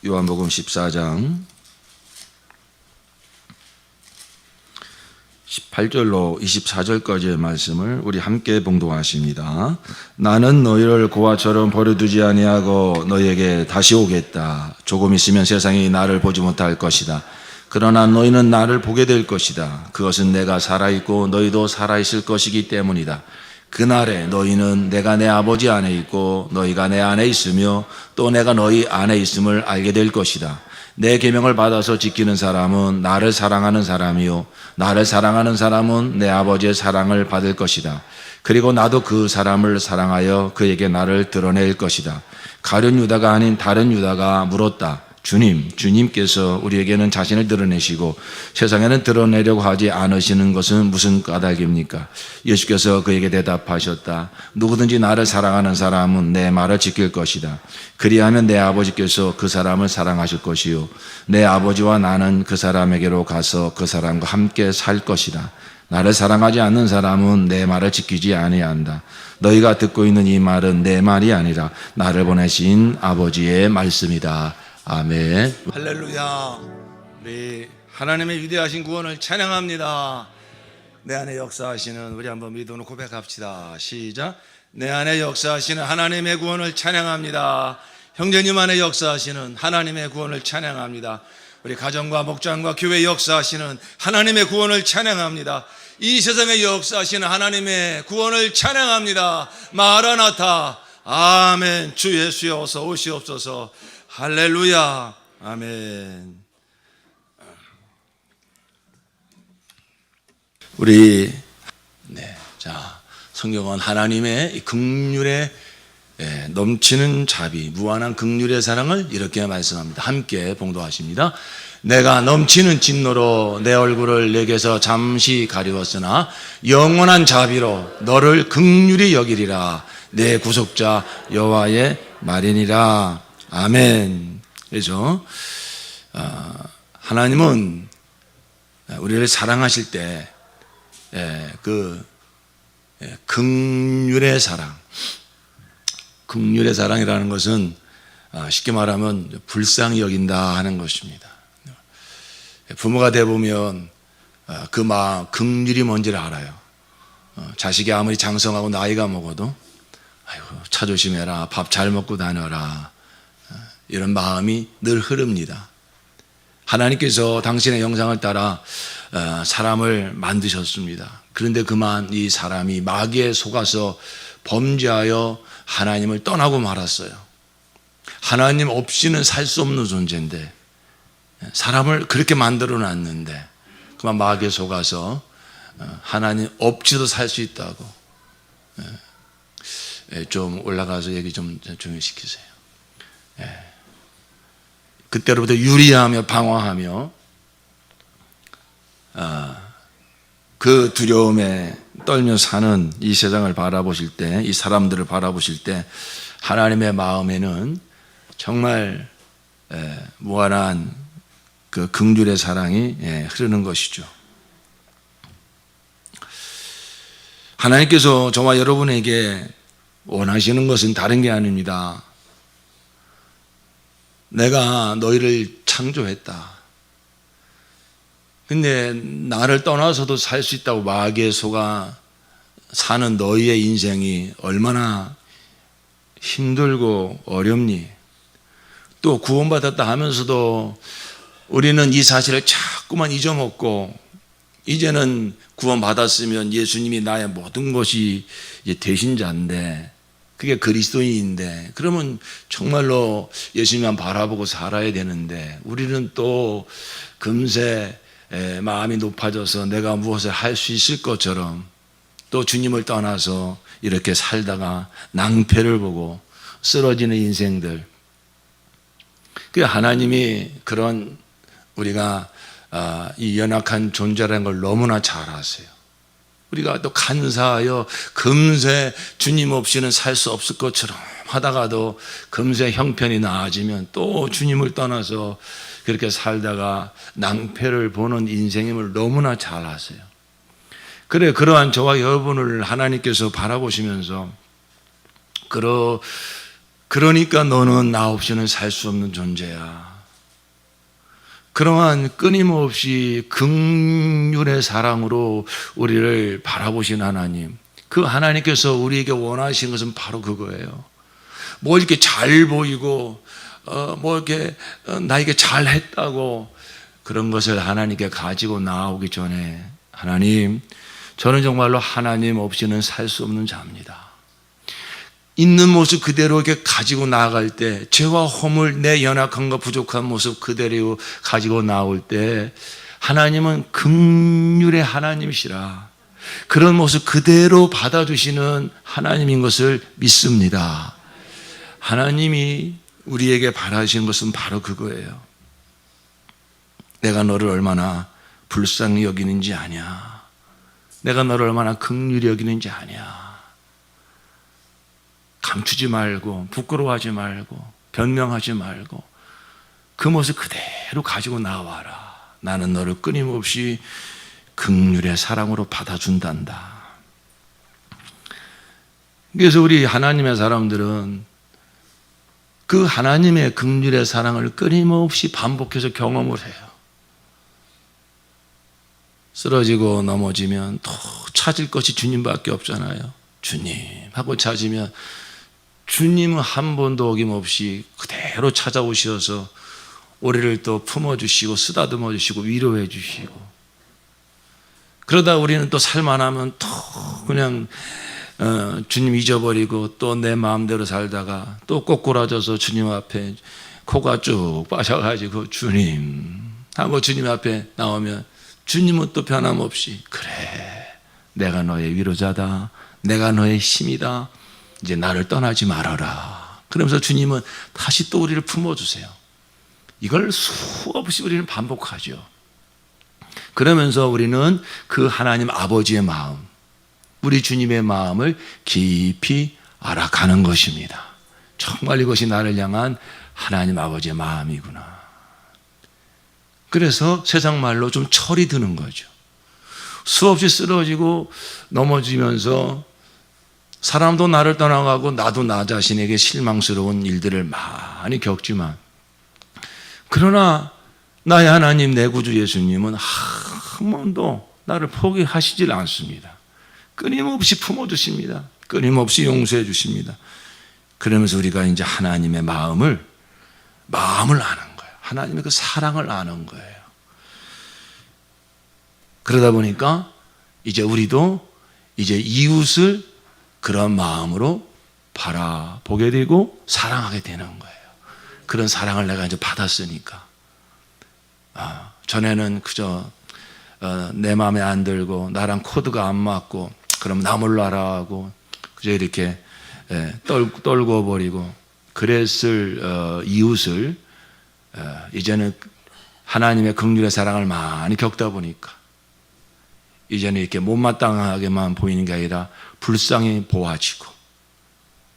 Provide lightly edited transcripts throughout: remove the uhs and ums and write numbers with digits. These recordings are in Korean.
요한복음 14장 18절로 24절까지의 말씀을 우리 함께 봉독하십니다. 나는 너희를 고아처럼 버려두지 아니하고 너희에게 다시 오겠다. 조금 있으면 세상이 나를 보지 못할 것이다. 그러나 너희는 나를 보게 될 것이다. 그것은 내가 살아있고 너희도 살아있을 것이기 때문이다. 그날에 너희는 내가 내 아버지 안에 있고 너희가 내 안에 있으며 또 내가 너희 안에 있음을 알게 될 것이다. 내 계명을 받아서 지키는 사람은 나를 사랑하는 사람이요 나를 사랑하는 사람은 내 아버지의 사랑을 받을 것이다. 그리고 나도 그 사람을 사랑하여 그에게 나를 드러낼 것이다. 가룟 유다가 아닌 다른 유다가 물었다. 주님께서 우리에게는 자신을 드러내시고 세상에는 드러내려고 하지 않으시는 것은 무슨 까닭입니까? 예수께서 그에게 대답하셨다. 누구든지 나를 사랑하는 사람은 내 말을 지킬 것이다. 그리하면 내 아버지께서 그 사람을 사랑하실 것이요 내 아버지와 나는 그 사람에게로 가서 그 사람과 함께 살 것이다. 나를 사랑하지 않는 사람은 내 말을 지키지 아니한다. 너희가 듣고 있는 이 말은 내 말이 아니라 나를 보내신 아버지의 말씀이다. 아멘. 할렐루야. 우리 하나님의 위대하신 구원을 찬양합니다. 내 안에 역사하시는 우리 한번 믿음으로 고백합시다. 시작. 내 안에 역사하시는 하나님의 구원을 찬양합니다. 형제님 안에 역사하시는 하나님의 구원을 찬양합니다. 우리 가정과 목장과 교회 역사하시는 하나님의 구원을 찬양합니다. 이 세상에 역사하시는 하나님의 구원을 찬양합니다. 마라나타. 아멘. 주 예수여 어서 오시옵소서. 할렐루야. 아멘. 우리 자, 성경은 하나님의 긍휼의 넘치는 자비, 무한한 긍휼의 사랑을 이렇게 말씀합니다. 함께 봉독하십니다. 내가 넘치는 진노로 내 얼굴을 내게서 잠시 가리웠으나 영원한 자비로 너를 긍휼히 여기리라. 내 구속자 여호와의 말이니라. 아멘. 그래서 하나님은 우리를 사랑하실 때 그 긍휼의 사랑, 긍휼의 사랑이라는 것은 쉽게 말하면 불쌍히 여긴다 하는 것입니다. 부모가 돼 보면 그 마음 긍휼이 뭔지를 알아요. 자식이 아무리 장성하고 나이가 먹어도 아이고 차 조심해라, 밥 잘 먹고 다녀라, 이런 마음이 늘 흐릅니다. 하나님께서 당신의 형상을 따라 사람을 만드셨습니다. 그런데 그만 이 사람이 마귀에 속아서 범죄하여 하나님을 떠나고 말았어요. 하나님 없이는 살 수 없는 존재인데 사람을 그렇게 만들어 놨는데 그만 마귀에 속아서 하나님 없이도 살 수 있다고. 좀 올라가서 얘기 좀 조용히 시키세요. 그때로부터 유리하며 방황하며 그 두려움에 떨며 사는 이 세상을 바라보실 때, 이 사람들을 바라보실 때 하나님의 마음에는 정말 무한한 그 긍휼의 사랑이 흐르는 것이죠. 하나님께서 저와 여러분에게 원하시는 것은 다른 게 아닙니다. 내가 너희를 창조했다. 근데 나를 떠나서도 살 수 있다고 마귀의 속아 사는 너희의 인생이 얼마나 힘들고 어렵니? 또 구원받았다 하면서도 우리는 이 사실을 자꾸만 잊어먹고 이제는 구원받았으면 예수님이 나의 모든 것이 대신자인데 그게 그리스도인인데 그러면 정말로 예수님만 바라보고 살아야 되는데 우리는 또 금세 마음이 높아져서 내가 무엇을 할 수 있을 것처럼 또 주님을 떠나서 이렇게 살다가 낭패를 보고 쓰러지는 인생들. 그 하나님이 그런 우리가 이 연약한 존재라는 걸 너무나 잘 아세요. 우리가 또 간사하여 금세 주님 없이는 살 수 없을 것처럼 하다가도 금세 형편이 나아지면 또 주님을 떠나서 그렇게 살다가 낭패를 보는 인생임을 너무나 잘 아세요. 그래, 그러한 저와 여러분을 하나님께서 바라보시면서 그러니까 너는 나 없이는 살 수 없는 존재야. 그러한 끊임없이 긍휼의 사랑으로 우리를 바라보신 하나님, 그 하나님께서 우리에게 원하신 것은 바로 그거예요. 뭐 이렇게 잘 보이고 뭐 이렇게 나에게 잘했다고 그런 것을 하나님께 가지고 나오기 전에, 하나님, 저는 정말로 하나님 없이는 살 수 없는 자입니다. 있는 모습 그대로 이렇게 가지고 나아갈 때, 죄와 허물, 내 연약함과 부족한 모습 그대로 가지고 나올 때, 하나님은 긍휼의 하나님이시라. 그런 모습 그대로 받아주시는 하나님인 것을 믿습니다. 하나님이 우리에게 바라시는 것은 바로 그거예요. 내가 너를 얼마나 불쌍히 여기는지 아냐. 내가 너를 얼마나 긍휼히 여기는지 아냐. 감추지 말고, 부끄러워하지 말고, 변명하지 말고, 그 모습 그대로 가지고 나와라. 나는 너를 끊임없이 긍휼의 사랑으로 받아준단다. 그래서 우리 하나님의 사람들은 그 하나님의 긍휼의 사랑을 끊임없이 반복해서 경험을 해요. 쓰러지고 넘어지면 또 찾을 것이 주님밖에 없잖아요. 주님 하고 찾으면 주님은 한 번도 어김없이 그대로 찾아오셔서 우리를 또 품어주시고 쓰다듬어 주시고 위로해 주시고, 그러다 우리는 또 살만하면 또 그냥 주님 잊어버리고 또 내 마음대로 살다가 또 꼬꾸라져서 주님 앞에 코가 쭉 빠져가지고 주님 하고 주님 앞에 나오면 주님은 또 변함없이 그래, 내가 너의 위로자다, 내가 너의 힘이다, 이제 나를 떠나지 말아라. 그러면서 주님은 다시 또 우리를 품어주세요. 이걸 수없이 우리는 반복하죠. 그러면서 우리는 그 하나님 아버지의 마음, 우리 주님의 마음을 깊이 알아가는 것입니다. 정말 이것이 나를 향한 하나님 아버지의 마음이구나. 그래서 세상 말로 좀 철이 드는 거죠. 수없이 쓰러지고 넘어지면서 사람도 나를 떠나가고 나도 나 자신에게 실망스러운 일들을 많이 겪지만, 그러나 나의 하나님, 내 구주 예수님은 한 번도 나를 포기하시질 않습니다. 끊임없이 품어주십니다. 끊임없이 용서해 주십니다. 그러면서 우리가 이제 하나님의 마음을 아는 거예요. 하나님의 그 사랑을 아는 거예요. 그러다 보니까 이제 우리도 이제 이웃을 그런 마음으로 바라보게 되고 사랑하게 되는 거예요. 그런 사랑을 내가 이제 받았으니까. 전에는 그저 내 마음에 안 들고 나랑 코드가 안 맞고 그럼 나 몰라라 하고 그저 이렇게 떨고 버리고 그랬을 이웃을 이제는 하나님의 긍휼의 사랑을 많이 겪다 보니까 이제는 이렇게 못마땅하게만 보이는 게 아니라 불쌍히 보아지고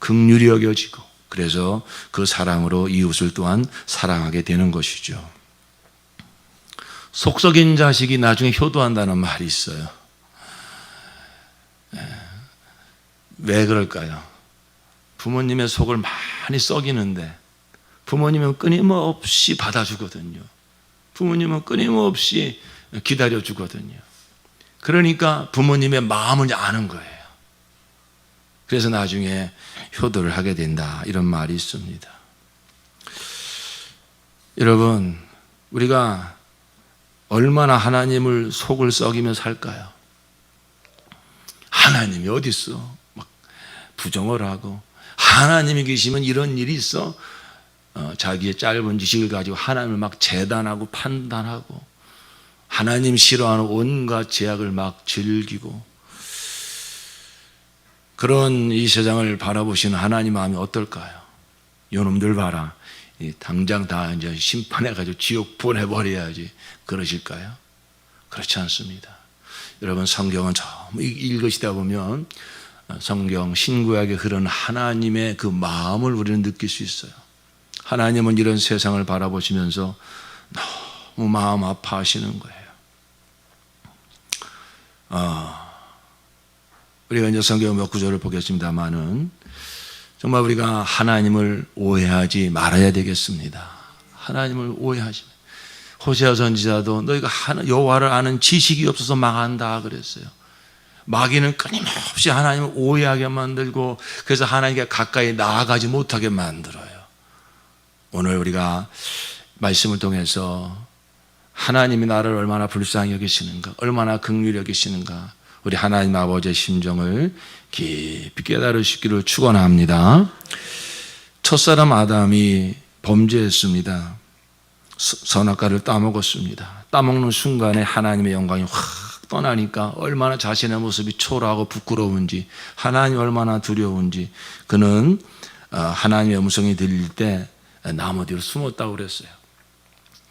긍휼히 여겨지고, 그래서 그 사랑으로 이웃을 또한 사랑하게 되는 것이죠. 속 썩인 자식이 나중에 효도한다는 말이 있어요. 왜 그럴까요? 부모님의 속을 많이 썩이는데 부모님은 끊임없이 받아주거든요. 부모님은 끊임없이 기다려주거든요. 그러니까 부모님의 마음을 아는 거예요. 그래서 나중에 효도를 하게 된다, 이런 말이 있습니다. 여러분, 우리가 얼마나 하나님을 속을 썩이며 살까요? 하나님이 어디 있어? 막 부정을 하고, 하나님이 계시면 이런 일이 있어? 자기의 짧은 지식을 가지고 하나님을 막 재단하고 판단하고 하나님 싫어하는 온갖 제약을 막 즐기고, 그런 이 세상을 바라보시는 하나님 마음이 어떨까요? 요놈들 봐라, 당장 다 이제 심판해가지고 지옥 보내버려야지, 그러실까요? 그렇지 않습니다. 여러분, 성경은 처음 읽으시다 보면 성경 신구약에 흐르는 하나님의 그 마음을 우리는 느낄 수 있어요. 하나님은 이런 세상을 바라보시면서 너무 마음 아파하시는 거예요. 우리가 이제 성경 몇 구절을 보겠습니다만은 정말 우리가 하나님을 오해하지 말아야 되겠습니다. 하나님을 오해하지. 호세아 선지자도 너희가 여호와를 아는 지식이 없어서 망한다 그랬어요. 마귀는 끊임없이 하나님을 오해하게 만들고 그래서 하나님께 가까이 나아가지 못하게 만들어요. 오늘 우리가 말씀을 통해서 하나님이 나를 얼마나 불쌍히 여기시는가, 얼마나 긍휼히 여기시는가, 우리 하나님 아버지의 심정을 깊이 깨달으시기를 축원합니다. 첫사람 아담이 범죄했습니다. 선악과를 따먹었습니다. 따먹는 순간에 하나님의 영광이 확 떠나니까 얼마나 자신의 모습이 초라하고 부끄러운지, 하나님이 얼마나 두려운지, 그는 하나님의 음성이 들릴 때 나무 뒤로 숨었다고 그랬어요.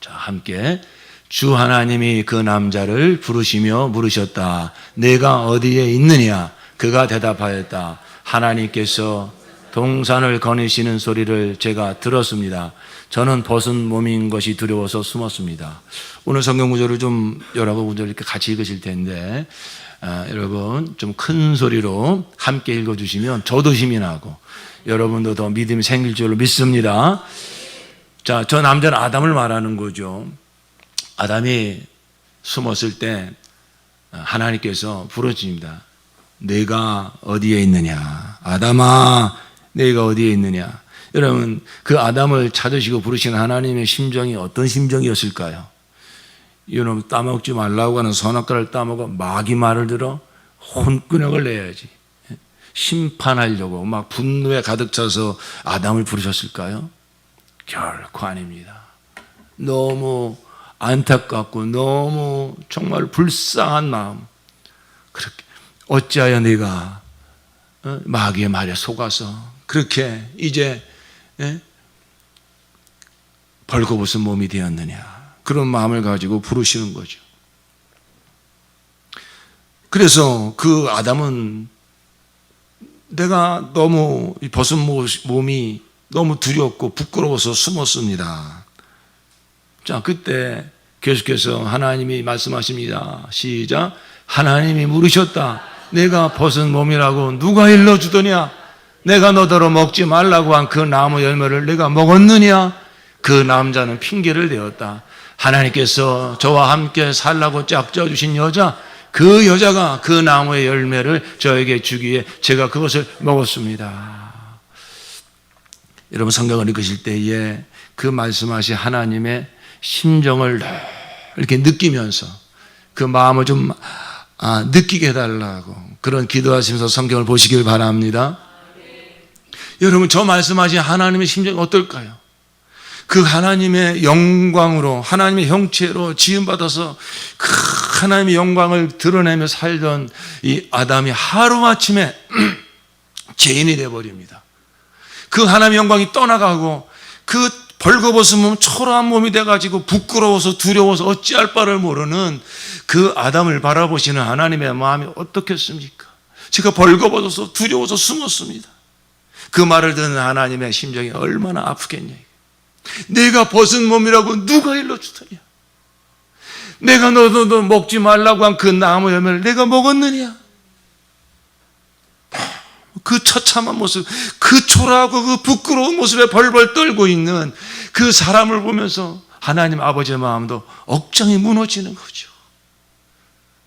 자, 함께 주 하나님이 그 남자를 부르시며 물으셨다. 내가 어디에 있느냐? 그가 대답하였다. 하나님께서 동산을 거니시는 소리를 제가 들었습니다. 저는 벗은 몸인 것이 두려워서 숨었습니다. 오늘 성경 구절을 좀 여러 구절 이렇게 같이 읽으실 텐데, 여러분 좀 큰 소리로 함께 읽어주시면 저도 힘이 나고 여러분도 더 믿음이 생길 줄로 믿습니다. 자, 저 남자는 아담을 말하는 거죠. 아담이 숨었을 때 하나님께서 부르십니다. 내가 어디에 있느냐? 아담아, 내가 어디에 있느냐? 여러분, 그 아담을 찾으시고 부르시는 하나님의 심정이 어떤 심정이었을까요? 이놈 따먹지 말라고 하는 선악과를 따먹어 마귀 말을 들어 혼꾸녕을 내야지. 심판하려고 막 분노에 가득 차서 아담을 부르셨을까요? 결코 아닙니다. 너무 안타깝고 너무 정말 불쌍한 마음. 그렇게 어찌하여 네가 마귀의 말에 속아서 그렇게 이제 벌거벗은 몸이 되었느냐, 그런 마음을 가지고 부르시는 거죠. 그래서 그 아담은 내가 너무 벗은 몸이 너무 두렵고 부끄러워서 숨었습니다. 자, 그때 계속해서 하나님이 말씀하십니다. 시작. 하나님이 물으셨다. 내가 벗은 몸이라고 누가 일러주더냐? 내가 너더러 먹지 말라고 한 그 나무 열매를 내가 먹었느냐? 그 남자는 핑계를 대었다. 하나님께서 저와 함께 살라고 짝져주신 여자, 그 여자가 그 나무의 열매를 저에게 주기에 제가 그것을 먹었습니다. 여러분, 성경을 읽으실 때에 그 말씀하신 하나님의 심정을 이렇게 느끼면서 그 마음을 좀 느끼게 해달라고 그런 기도하시면서 성경을 보시길 바랍니다. 여러분, 저 말씀하신 하나님의 심정이 어떨까요? 그 하나님의 영광으로, 하나님의 형체로 지음받아서 그 하나님의 영광을 드러내며 살던 이 아담이 하루아침에 죄인이 되어버립니다. 그 하나님의 영광이 떠나가고 그 벌거벗은 몸, 초라한 몸이 돼가지고 부끄러워서 두려워서 어찌할 바를 모르는 그 아담을 바라보시는 하나님의 마음이 어떻겠습니까? 제가 벌거벗어서 두려워서 숨었습니다. 그 말을 듣는 하나님의 심정이 얼마나 아프겠냐. 내가 벗은 몸이라고 누가 일러주더냐? 내가 너도 먹지 말라고 한 그 나무 열매를 내가 먹었느냐? 그 처참한 모습, 그 초라하고 그 부끄러운 모습에 벌벌 떨고 있는 그 사람을 보면서 하나님 아버지의 마음도 억장이 무너지는 거죠.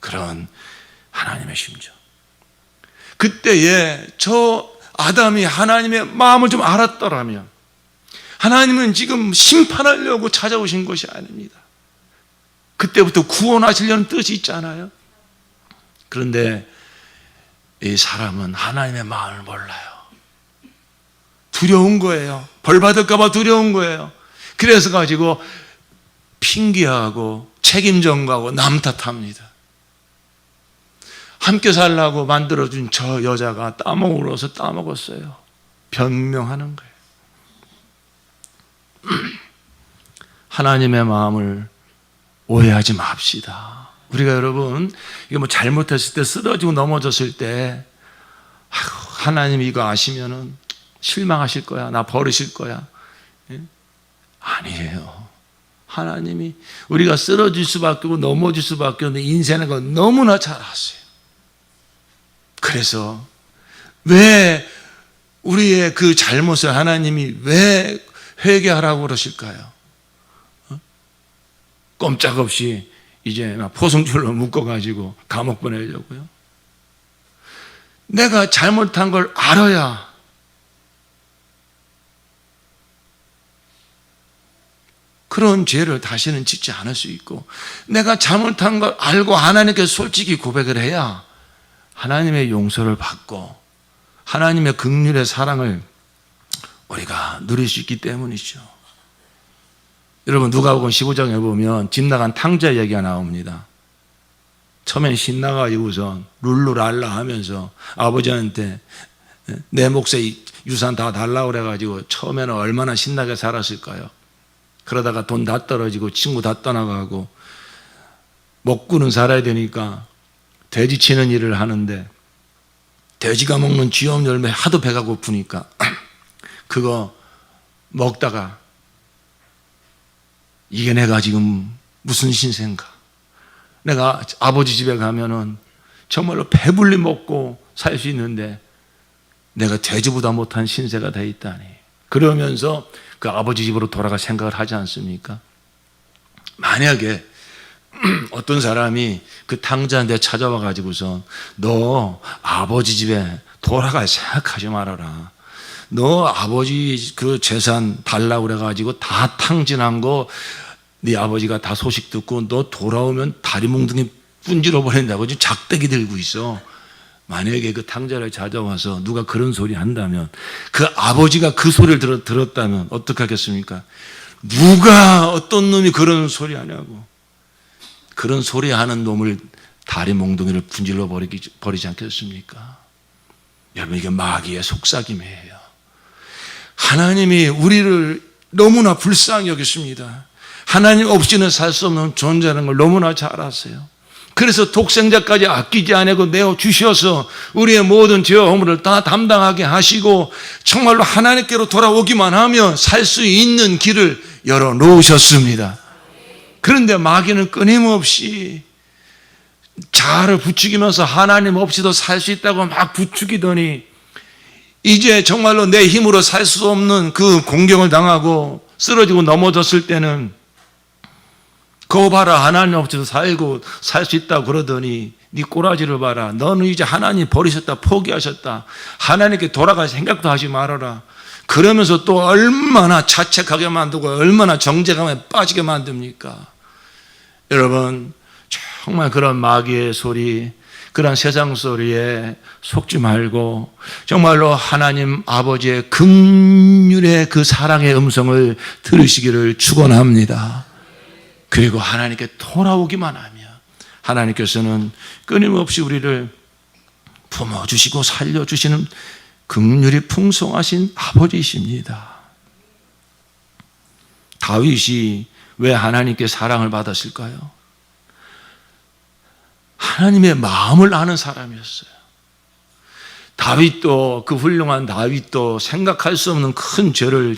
그런 하나님의 심정. 그때에 저 아담이 하나님의 마음을 좀 알았더라면, 하나님은 지금 심판하려고 찾아오신 것이 아닙니다. 그때부터 구원하시려는 뜻이 있잖아요. 그런데 이 사람은 하나님의 마음을 몰라요. 두려운 거예요. 벌 받을까 봐 두려운 거예요. 그래서 가지고 핑계하고 책임 전가하고 남 탓합니다. 함께 살라고 만들어준 저 여자가 따먹으러서 따먹었어요. 변명하는 거예요. 하나님의 마음을 오해하지 맙시다. 우리가 여러분, 이거 뭐 잘못했을 때, 쓰러지고 넘어졌을 때, 하나님 이거 아시면은 실망하실 거야. 나 버리실 거야. 아니에요. 하나님이 우리가 쓰러질 수밖에 없고 넘어질 수밖에 없는 인생의 거 너무나 잘 아세요. 그래서 왜 우리의 그 잘못을 하나님이 왜 회개하라고 그러실까요? 꼼짝없이 이제 포승줄로 묶어가지고 감옥 보내려고요? 내가 잘못한 걸 알아야 그런 죄를 다시는 짓지 않을 수 있고, 내가 잘못한 걸 알고 하나님께 솔직히 고백을 해야 하나님의 용서를 받고 하나님의 긍휼의 사랑을 우리가 누릴 수 있기 때문이죠. 여러분, 누가복음 15장에 보면 집 나간 탕자 얘기가 나옵니다. 처음엔 신나가지고선 룰루랄라 하면서 아버지한테 내 몫의 유산 다 달라고 그래가지고 처음에는 얼마나 신나게 살았을까요? 그러다가 돈 다 떨어지고 친구 다 떠나가고 먹고는 살아야 되니까 돼지 치는 일을 하는데, 돼지가 먹는 쥐엄 열매 하도 배가 고프니까 그거 먹다가 이게 내가 지금 무슨 신세인가, 내가 아버지 집에 가면은 정말로 배불리 먹고 살 수 있는데 내가 돼지보다 못한 신세가 돼 있다니, 그러면서 그 아버지 집으로 돌아갈 생각을 하지 않습니까? 만약에 어떤 사람이 그 탕자한테 찾아와 가지고서 너 아버지 집에 돌아갈 생각하지 말아라, 너 아버지 그 재산 달라고 그래가지고 다 탕진한 거 네 아버지가 다 소식 듣고 너 돌아오면 다리 몽둥이 분질러 버린다고 지금 작대기 들고 있어. 만약에 그 탕자를 찾아와서 누가 그런 소리 한다면, 그 아버지가 그 소리를 들었다면 어떻게 하겠습니까? 누가 어떤 놈이 그런 소리 하냐고. 그런 소리 하는 놈을 다리 몽둥이를 분질러 버리지 않겠습니까? 여러분, 이게 마귀의 속삭임이에요. 하나님이 우리를 너무나 불쌍히 여기십니다. 하나님 없이는 살 수 없는 존재라는 걸 너무나 잘 아세요. 그래서 독생자까지 아끼지 않고 내어 주셔서 우리의 모든 죄와 허물을 다 담당하게 하시고 정말로 하나님께로 돌아오기만 하면 살 수 있는 길을 열어놓으셨습니다. 그런데 마귀는 끊임없이 자아를 부추기면서 하나님 없이도 살 수 있다고 막 부추기더니 이제 정말로 내 힘으로 살 수 없는 그 공경을 당하고 쓰러지고 넘어졌을 때는 그거 봐라, 하나님 없이도 살고 살 수 있다고 그러더니 네 꼬라지를 봐라, 너는 이제 하나님 버리셨다, 포기하셨다, 하나님께 돌아갈 생각도 하지 말아라. 그러면서 또 얼마나 자책하게 만들고 얼마나 정죄감에 빠지게 만듭니까? 여러분, 정말 그런 마귀의 소리, 그런 세상 소리에 속지 말고 정말로 하나님 아버지의 긍휼의 그 사랑의 음성을 들으시기를 축원합니다. 그리고 하나님께 돌아오기만 하면 하나님께서는 끊임없이 우리를 품어주시고 살려주시는 긍휼이 풍성하신 아버지이십니다. 다윗이 왜 하나님께 사랑을 받았을까요? 하나님의 마음을 아는 사람이었어요. 다윗도, 그 훌륭한 다윗도 생각할 수 없는 큰 죄를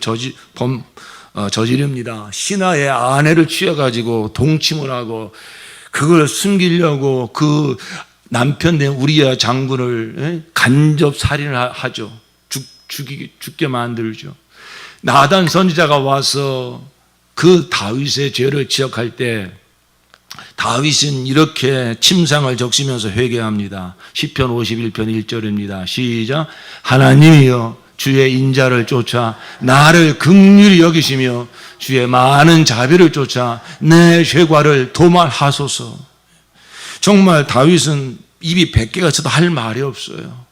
저지릅니다. 신하의 아내를 취해가지고 동침을 하고 그걸 숨기려고 그 남편 된 우리야 장군을 간접 살인을 하죠. 죽게 만들죠. 나단 선지자가 와서 그 다윗의 죄를 지적할 때 다윗은 이렇게 침상을 적시면서 회개합니다. 시편 51편 1절입니다. 시작. 하나님이여 주의 인자를 쫓아 나를 긍휼히 여기시며 주의 많은 자비를 쫓아 내 죄과를 도말하소서. 정말 다윗은 입이 100개가 있어도 할 말이 없어요.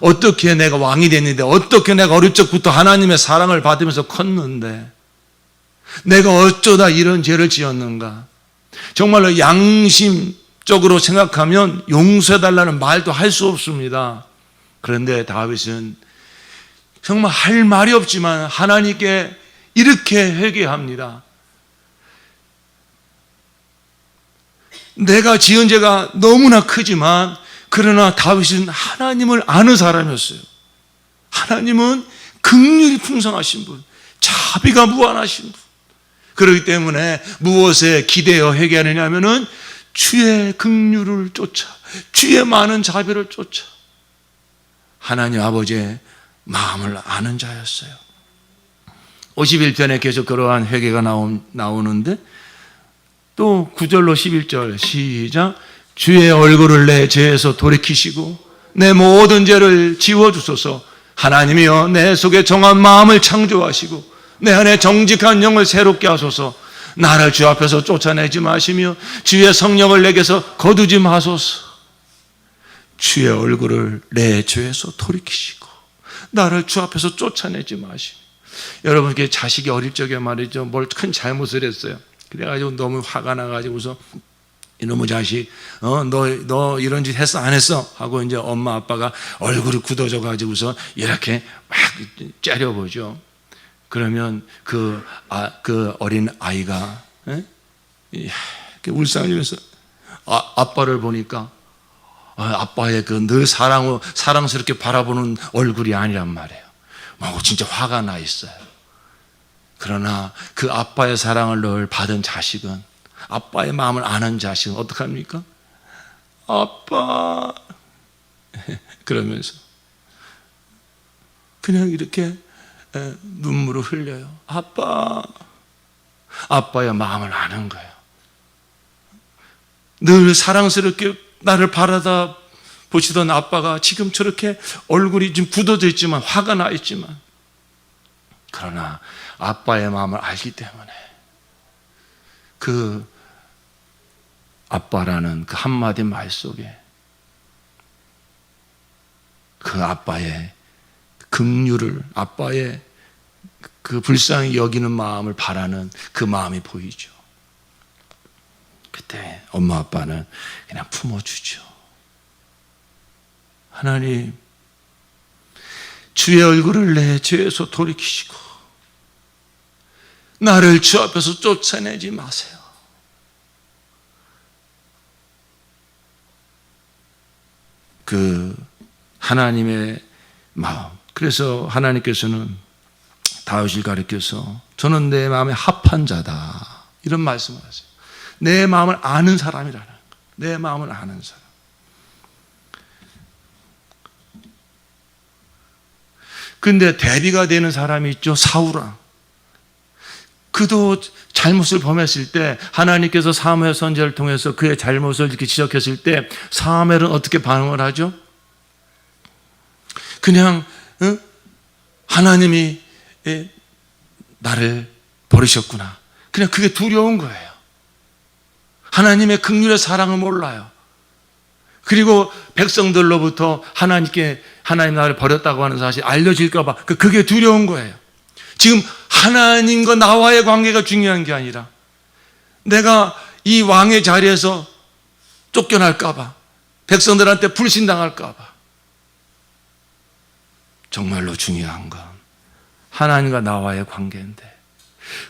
어떻게 내가 왕이 됐는데, 어떻게 내가 어릴 적부터 하나님의 사랑을 받으면서 컸는데 내가 어쩌다 이런 죄를 지었는가. 정말로 양심적으로 생각하면 용서해달라는 말도 할 수 없습니다. 그런데 다윗은 정말 할 말이 없지만 하나님께 이렇게 회개합니다. 내가 지은 죄가 너무나 크지만 그러나 다윗은 하나님을 아는 사람이었어요. 하나님은 긍휼이 풍성하신 분, 자비가 무한하신 분. 그렇기 때문에 무엇에 기대어 회개하느냐 하면은 주의 긍휼을 쫓아, 주의 많은 자비를 쫓아 하나님 아버지의 마음을 아는 자였어요. 51편에 계속 그러한 회개가 나오는데 또 9절로 11절 시작. 주의 얼굴을 내 죄에서 돌이키시고 내 모든 죄를 지워주소서. 하나님이여 내 속에 정한 마음을 창조하시고 내 안에 정직한 영을 새롭게 하소서. 나를 주 앞에서 쫓아내지 마시며 주의 성령을 내게서 거두지 마소서. 주의 얼굴을 내 죄에서 돌이키시고 나를 주 앞에서 쫓아내지 마시며. 여러분께 자식이 어릴 적에 말이죠, 뭘 큰 잘못을 했어요. 그래가지고 너무 화가 나가지고서 이놈의 자식, 너 이런 짓 했어 안 했어? 하고 이제 엄마 아빠가 얼굴이 굳어져 가지고서 이렇게 막 째려보죠. 그러면 그 어린 아이가 이렇게 울상이면서 아빠를 보니까 아빠의 그 늘 사랑스럽게 바라보는 얼굴이 아니란 말이에요. 막 진짜 화가 나 있어요. 그러나 그 아빠의 사랑을 늘 받은 자식은, 아빠의 마음을 아는 자식은 어떡합니까? 아빠 그러면서 그냥 이렇게 눈물을 흘려요. 아빠의 마음을 아는 거예요. 늘 사랑스럽게 나를 바라다 보시던 아빠가 지금 저렇게 얼굴이 좀 굳어져 있지만, 화가 나 있지만, 그러나 아빠의 마음을 알기 때문에 그 아빠라는 그 한마디 말 속에 그 아빠의 긍휼을, 아빠의 그 불쌍히 여기는 마음을 바라는 그 마음이 보이죠. 그때 엄마 아빠는 그냥 품어주죠. 하나님, 주의 얼굴을 내 죄에서 돌이키시고 나를 주 앞에서 쫓아내지 마세요. 그 하나님의 마음. 그래서 하나님께서는 다윗을 가리켜서 저는 내 마음에 합한 자다, 이런 말씀을 하세요. 내 마음을 아는 사람이라는 거예요. 내 마음을 아는 사람. 근데 대비가 되는 사람이 있죠. 사울왕. 그도 잘못을 범했을 때 하나님께서 사무엘 선지자를 통해서 그의 잘못을 이렇게 지적했을 때 사무엘은 어떻게 반응을 하죠? 그냥 하나님이 나를 버리셨구나. 그냥 그게 두려운 거예요. 하나님의 긍휼의 사랑을 몰라요. 그리고 백성들로부터 하나님 나를 버렸다고 하는 사실이 알려질까 봐 그게 두려운 거예요. 지금 하나님과 나와의 관계가 중요한 게 아니라 내가 이 왕의 자리에서 쫓겨날까 봐, 백성들한테 불신당할까 봐. 정말로 중요한 건 하나님과 나와의 관계인데,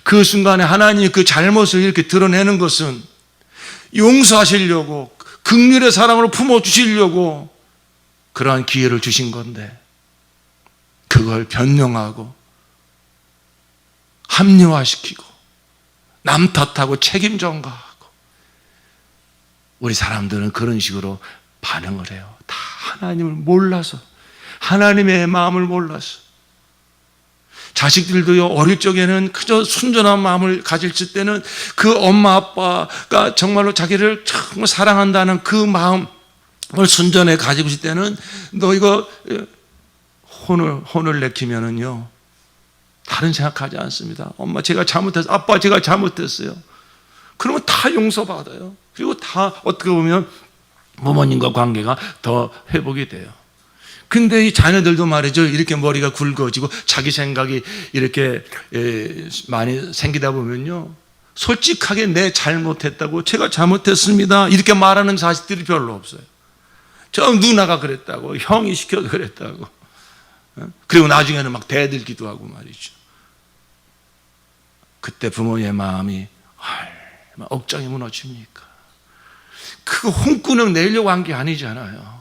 그 순간에 하나님이 그 잘못을 이렇게 드러내는 것은 용서하시려고, 긍휼의 사랑으로 품어주시려고 그러한 기회를 주신 건데, 그걸 변명하고 합리화시키고 남 탓하고 책임 전가하고, 우리 사람들은 그런 식으로 반응을 해요. 다 하나님을 몰라서, 하나님의 마음을 몰라서. 자식들도요, 어릴 적에는 그저 순전한 마음을 가질 때는 그 엄마 아빠가 정말로 자기를 정말 사랑한다는 그 마음을 순전히 가지고 있을 때는 너 이거 혼을 내키면은요 다른 생각하지 않습니다. 엄마 제가 잘못했어요. 아빠 제가 잘못했어요. 그러면 다 용서받아요. 그리고 다 어떻게 보면 부모님과 관계가 더 회복이 돼요. 근데 이 자녀들도 말이죠, 이렇게 머리가 굵어지고 자기 생각이 이렇게 많이 생기다 보면요, 솔직하게 내 잘못했다고, 제가 잘못했습니다 이렇게 말하는 자식들이 별로 없어요. 저 누나가 그랬다고, 형이 시켜서 그랬다고. 그리고 나중에는 막 대들기도 하고 말이죠. 그때 부모의 마음이 얼마나 억장이 무너집니까? 그거 홍구녕 내려고 한 게 아니잖아요.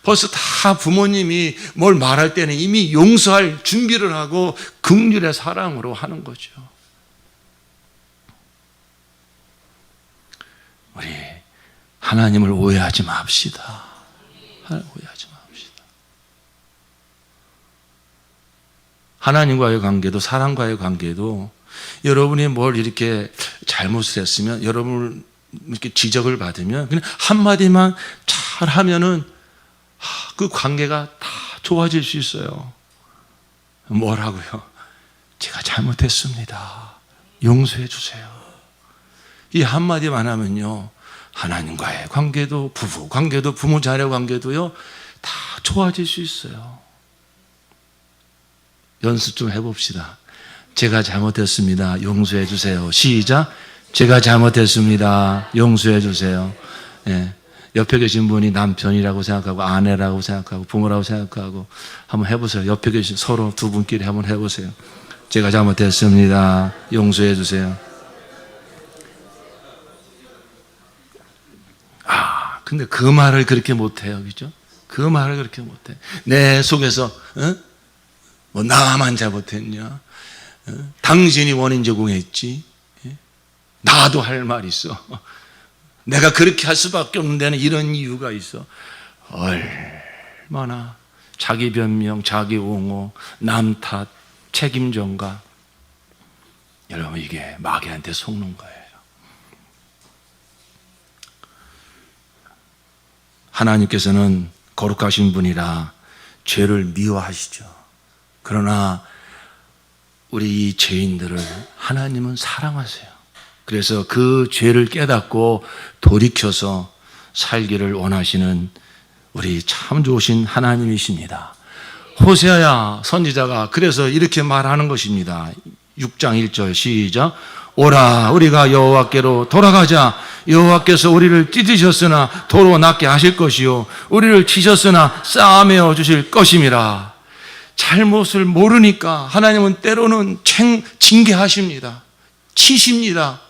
벌써 다 부모님이 뭘 말할 때는 이미 용서할 준비를 하고 긍휼의 사랑으로 하는 거죠. 우리 하나님을 오해하지 맙시다. 하나님 오해하지 맙시다. 하나님과의 관계도 사람과의 관계도 여러분이 뭘 이렇게 잘못을 했으면 여러분을 이렇게 지적을 받으면 그냥 한마디만 잘 하면은 그 관계가 다 좋아질 수 있어요. 뭐라고요? 제가 잘못했습니다. 용서해 주세요. 이 한마디만 하면요. 하나님과의 관계도 부부 관계도 부모 자녀 관계도요. 다 좋아질 수 있어요. 연습 좀 해봅시다. 제가 잘못했습니다. 용서해 주세요. 시작. 제가 잘못했습니다. 용서해 주세요. 예. 옆에 계신 분이 남편이라고 생각하고 아내라고 생각하고 부모라고 생각하고 한번 해보세요. 옆에 계신 서로 두 분끼리 한번 해보세요. 제가 잘못했습니다. 용서해 주세요. 근데 그 말을 그렇게 못해요. 그죠? 그 말을 그렇게 못해. 내 속에서 뭐 나만 잘못했냐? 당신이 원인 제공했지. 나도 할 말 있어. 내가 그렇게 할 수밖에 없는 데는 이런 이유가 있어. 얼마나 자기 변명, 자기 옹호, 남 탓, 책임 전가. 여러분 이게 마귀한테 속는 거예요. 하나님께서는 거룩하신 분이라 죄를 미워하시죠. 그러나 우리 이 죄인들을 하나님은 사랑하세요. 그래서 그 죄를 깨닫고 돌이켜서 살기를 원하시는 우리 참 좋으신 하나님이십니다. 호세아야 선지자가 그래서 이렇게 말하는 것입니다. 6장 1절 시작. 오라 우리가 여호와께로 돌아가자. 여호와께서 우리를 찢으셨으나 도로 낫게 하실 것이요 우리를 치셨으나 싸매어 주실 것임이라. 잘못을 모르니까 하나님은 때로는 징계하십니다. 치십니다.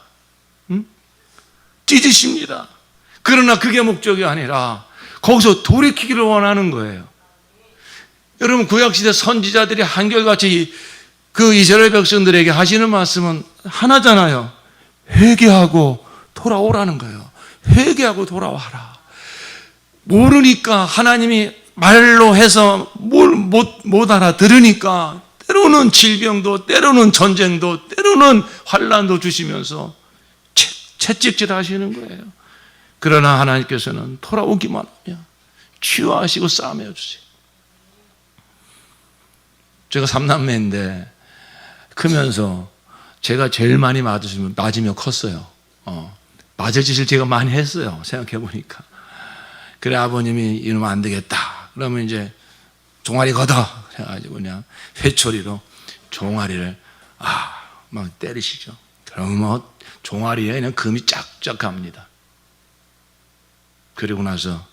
찢으십니다. 그러나 그게 목적이 아니라 거기서 돌이키기를 원하는 거예요. 여러분 구약시대 선지자들이 한결같이 그 이스라엘 백성들에게 하시는 말씀은 하나잖아요. 회개하고 돌아오라는 거예요. 회개하고 돌아와라. 모르니까 하나님이 말로 해서 뭘 못 알아들으니까 때로는 질병도 때로는 전쟁도 때로는 환난도 주시면서 채찍질 하시는 거예요. 그러나 하나님께서는 돌아오기만 하면 치유하시고 싸매어 주세요. 제가 3남매인데 크면서 제가 제일 많이 맞으며 컸어요. 맞을 짓을 제가 많이 했어요. 생각해보니까. 그래 아버님이 이러면 안 되겠다. 그러면 이제 종아리 걷어 해가지고 그냥 회초리로 종아리를 막 때리시죠. 그러면 뭐 종아리에 그냥 금이 쫙쫙 갑니다. 그리고 나서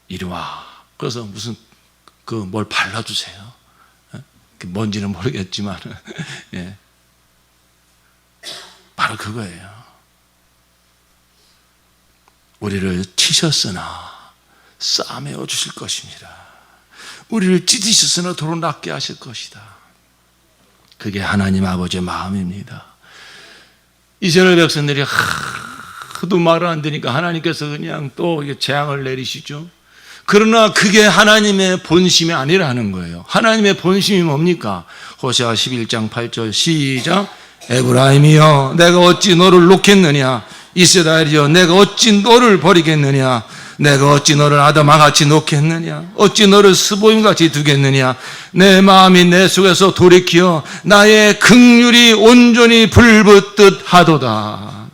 이리 와. 그래서 무슨 뭘 발라주세요. 뭔지는 모르겠지만 예. 바로 그거예요. 우리를 치셨으나 싸매어 주실 것입니다. 우리를 찢으셨으나 도로 낫게 하실 것이다. 그게 하나님 아버지의 마음입니다. 이스라엘 백성들이 하도 말을 안 되니까 하나님께서 그냥 또 재앙을 내리시죠. 그러나 그게 하나님의 본심이 아니라는 거예요. 하나님의 본심이 뭡니까? 호세아 11장 8절 시작. 에브라임이여 내가 어찌 너를 놓겠느냐. 이스라엘이여 내가 어찌 너를 버리겠느냐. 내가 어찌 너를 아담아같이 놓겠느냐. 어찌 너를 스보임같이 두겠느냐. 내 마음이 내 속에서 돌이켜 나의 긍휼이 온전히 불붙듯 하도다.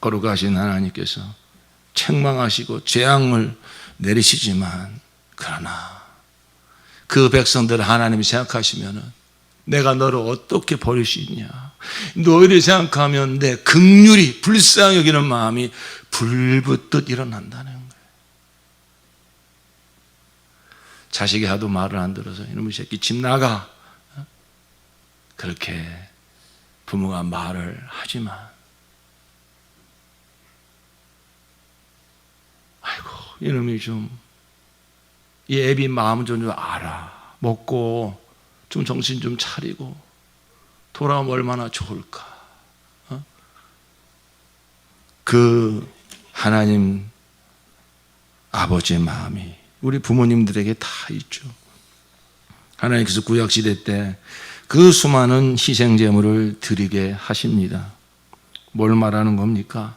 거룩하신 하나님께서 책망하시고 재앙을 내리시지만 그러나 그 백성들을 하나님이 생각하시면은 내가 너를 어떻게 버릴 수 있냐. 너희를 생각하면 내 긍휼이 불쌍히 여기는 마음이 불붙듯 일어난다는 거예요. 자식이 하도 말을 안 들어서 이놈의 새끼 집 나가. 그렇게 부모가 말을 하지만 아이고 이놈이 이 애비 마음 좀 알아. 먹고 좀 정신 좀 차리고 돌아오면 얼마나 좋을까. 그 하나님 아버지의 마음이 우리 부모님들에게 다 있죠. 하나님께서 구약시대 때 그 수많은 희생제물을 드리게 하십니다. 뭘 말하는 겁니까?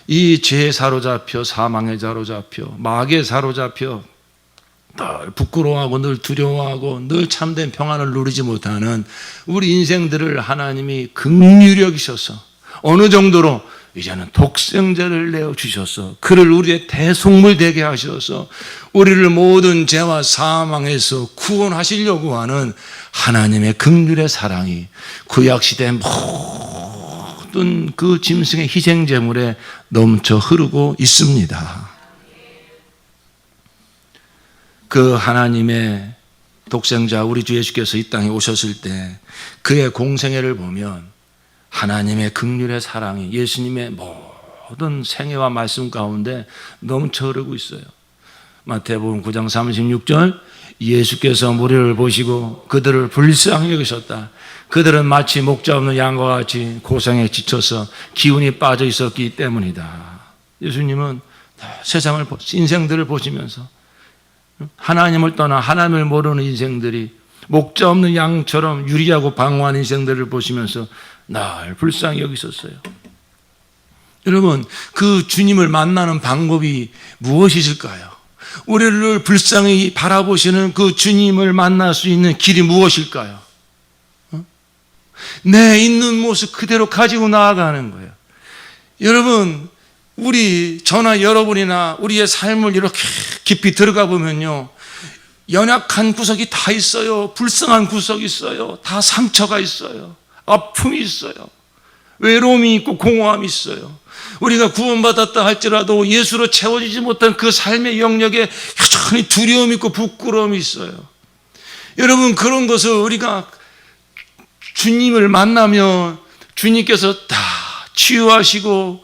이 죄에 사로잡혀 사망에 사로잡혀 마귀에 사로잡혀 늘 부끄러워하고 늘 두려워하고 늘 참된 평안을 누리지 못하는 우리 인생들을 하나님이 긍휼히 여기셔서 어느 정도로 이제는 독생자를 내어주셔서 그를 우리의 대속물 되게 하셔서 우리를 모든 죄와 사망에서 구원하시려고 하는 하나님의 긍휼의 사랑이 구약시대 모든 그 짐승의 희생제물에 넘쳐 흐르고 있습니다. 그 하나님의 독생자 우리 주 예수께서 이 땅에 오셨을 때 그의 공생애를 보면 하나님의 긍휼의 사랑이 예수님의 모든 생애와 말씀 가운데 넘쳐 흐르고 있어요. 마태복음 9장 36절 예수께서 무리를 보시고 그들을 불쌍히 여기셨다. 그들은 마치 목자 없는 양과 같이 고생에 지쳐서 기운이 빠져 있었기 때문이다. 예수님은 세상을 인생들을 보시면서 하나님을 떠나 하나님을 모르는 인생들이 목자 없는 양처럼 유리하고 방황한 인생들을 보시면서 날 불쌍히 여기셨어요. 여러분, 그 주님을 만나는 방법이 무엇이실까요? 우리를 불쌍히 바라보시는 그 주님을 만날 수 있는 길이 무엇일까요? 내 있는 모습 그대로 가지고 나아가는 거예요. 여러분, 저나 여러분이나 우리의 삶을 이렇게 깊이 들어가 보면요, 연약한 구석이 다 있어요. 불쌍한 구석이 있어요. 다 상처가 있어요. 아픔이 있어요. 외로움이 있고 공허함이 있어요. 우리가 구원받았다 할지라도 예수로 채워지지 못한 그 삶의 영역에 여전히 두려움이 있고 부끄러움이 있어요. 여러분, 그런 것을 우리가 주님을 만나면 주님께서 다 치유하시고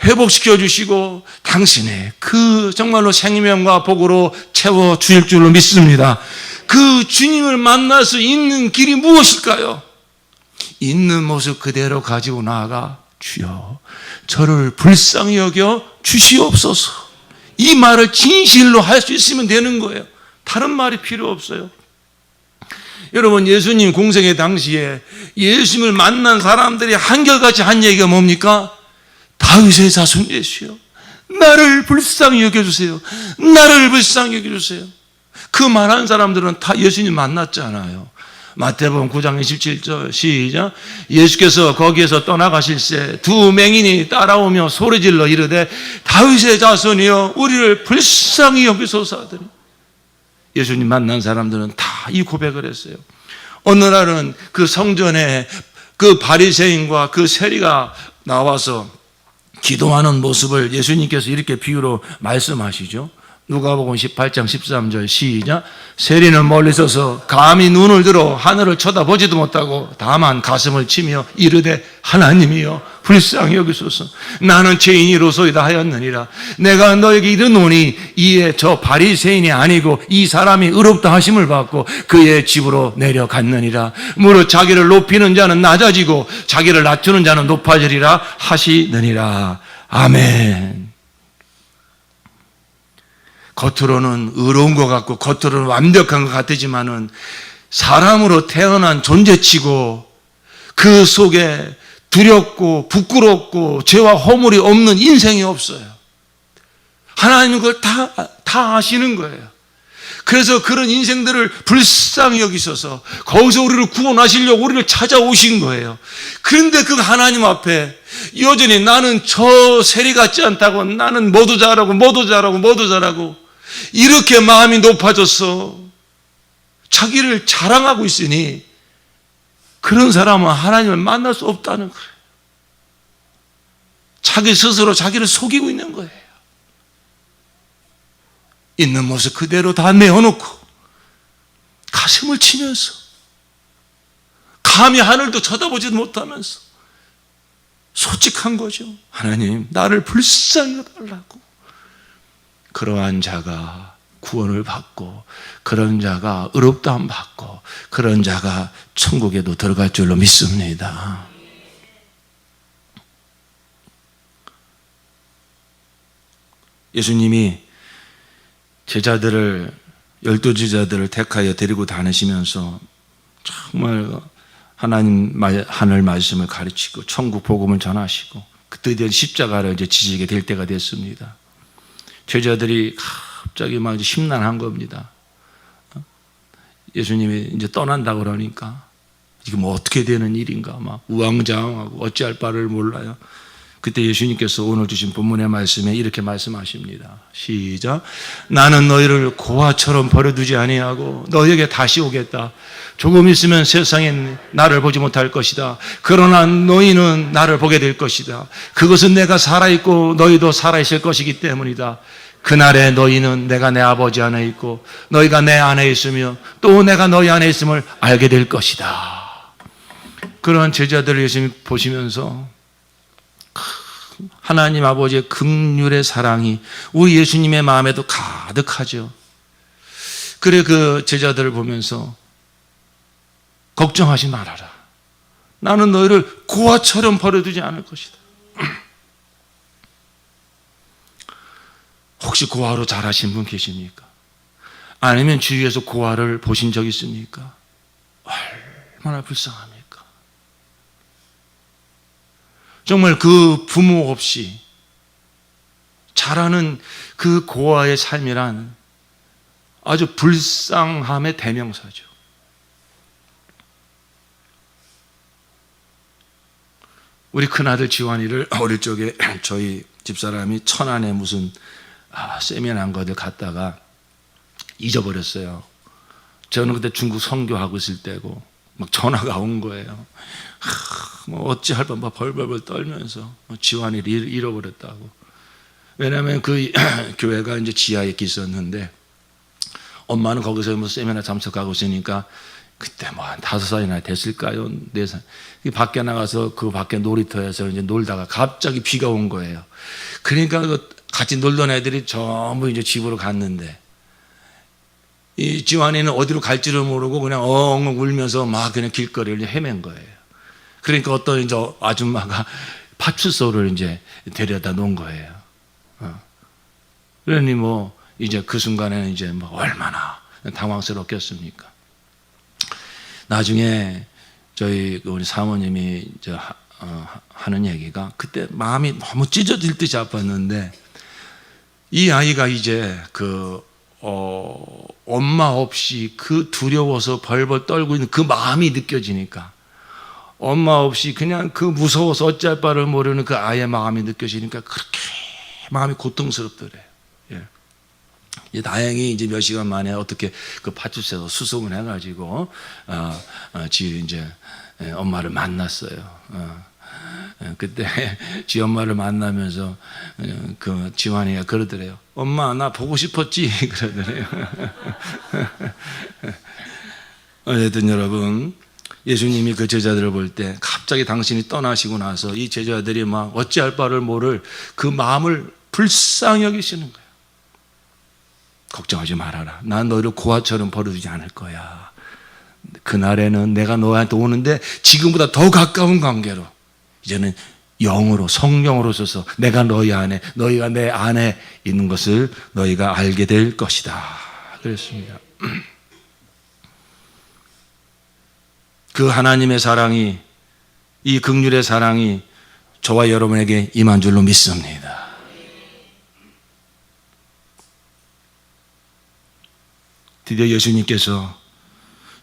회복시켜 주시고 당신의 그 정말로 생명과 복으로 채워 주실 줄로 믿습니다. 그 주님을 만날 수 있는 길이 무엇일까요? 있는 모습 그대로 가지고 나아가 주여 저를 불쌍히 여겨 주시옵소서. 이 말을 진실로 할 수 있으면 되는 거예요. 다른 말이 필요 없어요. 여러분, 예수님 공생의 당시에 예수님을 만난 사람들이 한결같이 한 얘기가 뭡니까? 다윗의 자손 예수여 나를 불쌍히 여겨주세요. 나를 불쌍히 여겨주세요. 그 말한 사람들은 다 예수님 만났잖아요. 마태복음 9장 27절 시작. 예수께서 거기에서 떠나가실 새 두 맹인이 따라오며 소리질러 이르되 다윗의 자손이여 우리를 불쌍히 여기소서 하더니 예수님 만난 사람들은 다 이 고백을 했어요. 어느 날은 그 성전에 그 바리새인과 그 세리가 나와서 기도하는 모습을 예수님께서 이렇게 비유로 말씀하시죠. 누가복음 18장 13절 시작. 세리는 멀리 서서 감히 눈을 들어 하늘을 쳐다보지도 못하고 다만 가슴을 치며 이르되 하나님이여 불쌍히 여기소서. 나는 죄인이로소이다 하였느니라. 내가 너에게 이르노니 이에 저 바리새인이 아니고 이 사람이 의롭다 하심을 받고 그의 집으로 내려갔느니라. 무릇 자기를 높이는 자는 낮아지고 자기를 낮추는 자는 높아지리라 하시느니라. 아멘. 겉으로는 의로운 것 같고 겉으로는 완벽한 것 같지만은 사람으로 태어난 존재치고 그 속에 두렵고 부끄럽고 죄와 허물이 없는 인생이 없어요. 하나님은 그걸 다 아시는 거예요. 그래서 그런 인생들을 불쌍히 여기셔서 거기서 우리를 구원하시려고 우리를 찾아오신 거예요. 그런데 그 하나님 앞에 여전히 나는 저 세리 같지 않다고, 나는 뭐도 잘하고 이렇게 마음이 높아져서 자기를 자랑하고 있으니 그런 사람은 하나님을 만날 수 없다는 거예요. 자기 스스로 자기를 속이고 있는 거예요. 있는 모습 그대로 다 내어놓고 가슴을 치면서 감히 하늘도 쳐다보지도 못하면서 솔직한 거죠. 하나님, 나를 불쌍히 여달라고. 그러한 자가 구원을 받고 그런 자가 의롭다함 받고 그런 자가 천국에도 들어갈 줄로 믿습니다. 예수님이 제자들을 12제자들을 택하여 데리고 다니시면서 정말 하늘 말씀을 가르치고 천국 복음을 전하시고 그때 대한 십자가를 이제 지지게 될 때가 됐습니다. 제자들이 갑자기 막 이제 심란한 겁니다. 예수님이 이제 떠난다 그러니까 이게 뭐 어떻게 되는 일인가 막 우왕좌왕하고 어찌할 바를 몰라요. 그때 예수님께서 오늘 주신 본문의 말씀에 이렇게 말씀하십니다. 시작. 나는 너희를 고아처럼 버려두지 아니하고 너희에게 다시 오겠다. 조금 있으면 세상엔 나를 보지 못할 것이다. 그러나 너희는 나를 보게 될 것이다. 그것은 내가 살아있고 너희도 살아있을 것이기 때문이다. 그날에 너희는 내가 내 아버지 안에 있고 너희가 내 안에 있으며 또 내가 너희 안에 있음을 알게 될 것이다. 그런 제자들을 예수님이 보시면서 하나님 아버지의 긍휼의 사랑이 우리 예수님의 마음에도 가득하죠. 그래 그 제자들을 보면서 걱정하지 말아라. 나는 너희를 고아처럼 버려두지 않을 것이다. 혹시 고아로 자라신 분 계십니까? 아니면 주위에서 고아를 보신 적 있습니까? 얼마나 불쌍합니까? 정말 그 부모 없이 자라는 그 고아의 삶이란 아주 불쌍함의 대명사죠. 우리 큰아들 지환이를 어릴 적에 저희 집사람이 천안에 무슨 세미나한 것을 갔다가 잊어버렸어요. 저는 그때 중국 선교하고 있을 때고 막 전화가 온 거예요. 뭐 어찌할 뻔 벌벌벌 떨면서 지환이를 잃어버렸다고. 왜냐하면 그 교회가 이제 지하에 있었는데 엄마는 거기서 뭐 세미나 참석하고 있으니까 그때 뭐 한 5살이나 됐을까요? 4살. 밖에 나가서 그 밖에 놀이터에서 이제 놀다가 갑자기 비가 온 거예요. 그러니까 같이 놀던 애들이 전부 이제 집으로 갔는데 이 지환이는 어디로 갈지를 모르고 그냥 엉엉 울면서 막 그냥 길거리를 헤맨 거예요. 그러니까 어떤 이제 아줌마가 파출소를 이제 데려다 놓은 거예요. 그러니 뭐 이제 그 순간에는 이제 뭐 얼마나 당황스럽겠습니까? 나중에 저희 우리 사모님이 이제 하는 얘기가 그때 마음이 너무 찢어질 듯이 아팠는데 이 아이가 이제 엄마 없이 그 두려워서 벌벌 떨고 있는 그 마음이 느껴지니까 엄마 없이 그냥 그 무서워서 어찌할 바를 모르는 그 아이의 마음이 느껴지니까 그렇게 마음이 고통스럽더래요. 예. 다행히 이제 몇 시간 만에 어떻게 그 파출소에서 수송을 해가지고 이제 엄마를 만났어요. 그때 지 엄마를 만나면서 그 지환이가 그러더래요. 엄마 나 보고 싶었지 그러더래요. 어쨌든 여러분 예수님이 그 제자들을 볼 때 갑자기 당신이 떠나시고 나서 이 제자들이 막 어찌할 바를 모를 그 마음을 불쌍히 여기시는 거예요. 걱정하지 말아라. 난 너희를 고아처럼 버려두지 않을 거야. 그날에는 내가 너한테 오는데 지금보다 더 가까운 관계로 이제는 영으로 성령으로 오셔서 내가 너희 안에 너희가 내 안에 있는 것을 너희가 알게 될 것이다. 그랬습니다. 그 하나님의 사랑이 이 긍휼의 사랑이 저와 여러분에게 임한 줄로 믿습니다. 드디어 예수님께서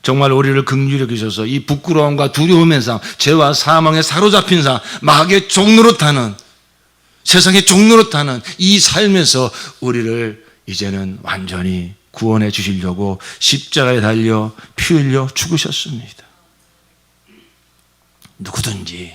정말 우리를 긍휼히 여기셔서 이 부끄러움과 두려움의 삶, 죄와 사망에 사로잡힌 삶, 마귀의 종로로 타는 세상의 종로로 타는 이 삶에서 우리를 이제는 완전히 구원해 주시려고 십자가에 달려 피 흘려 죽으셨습니다. 누구든지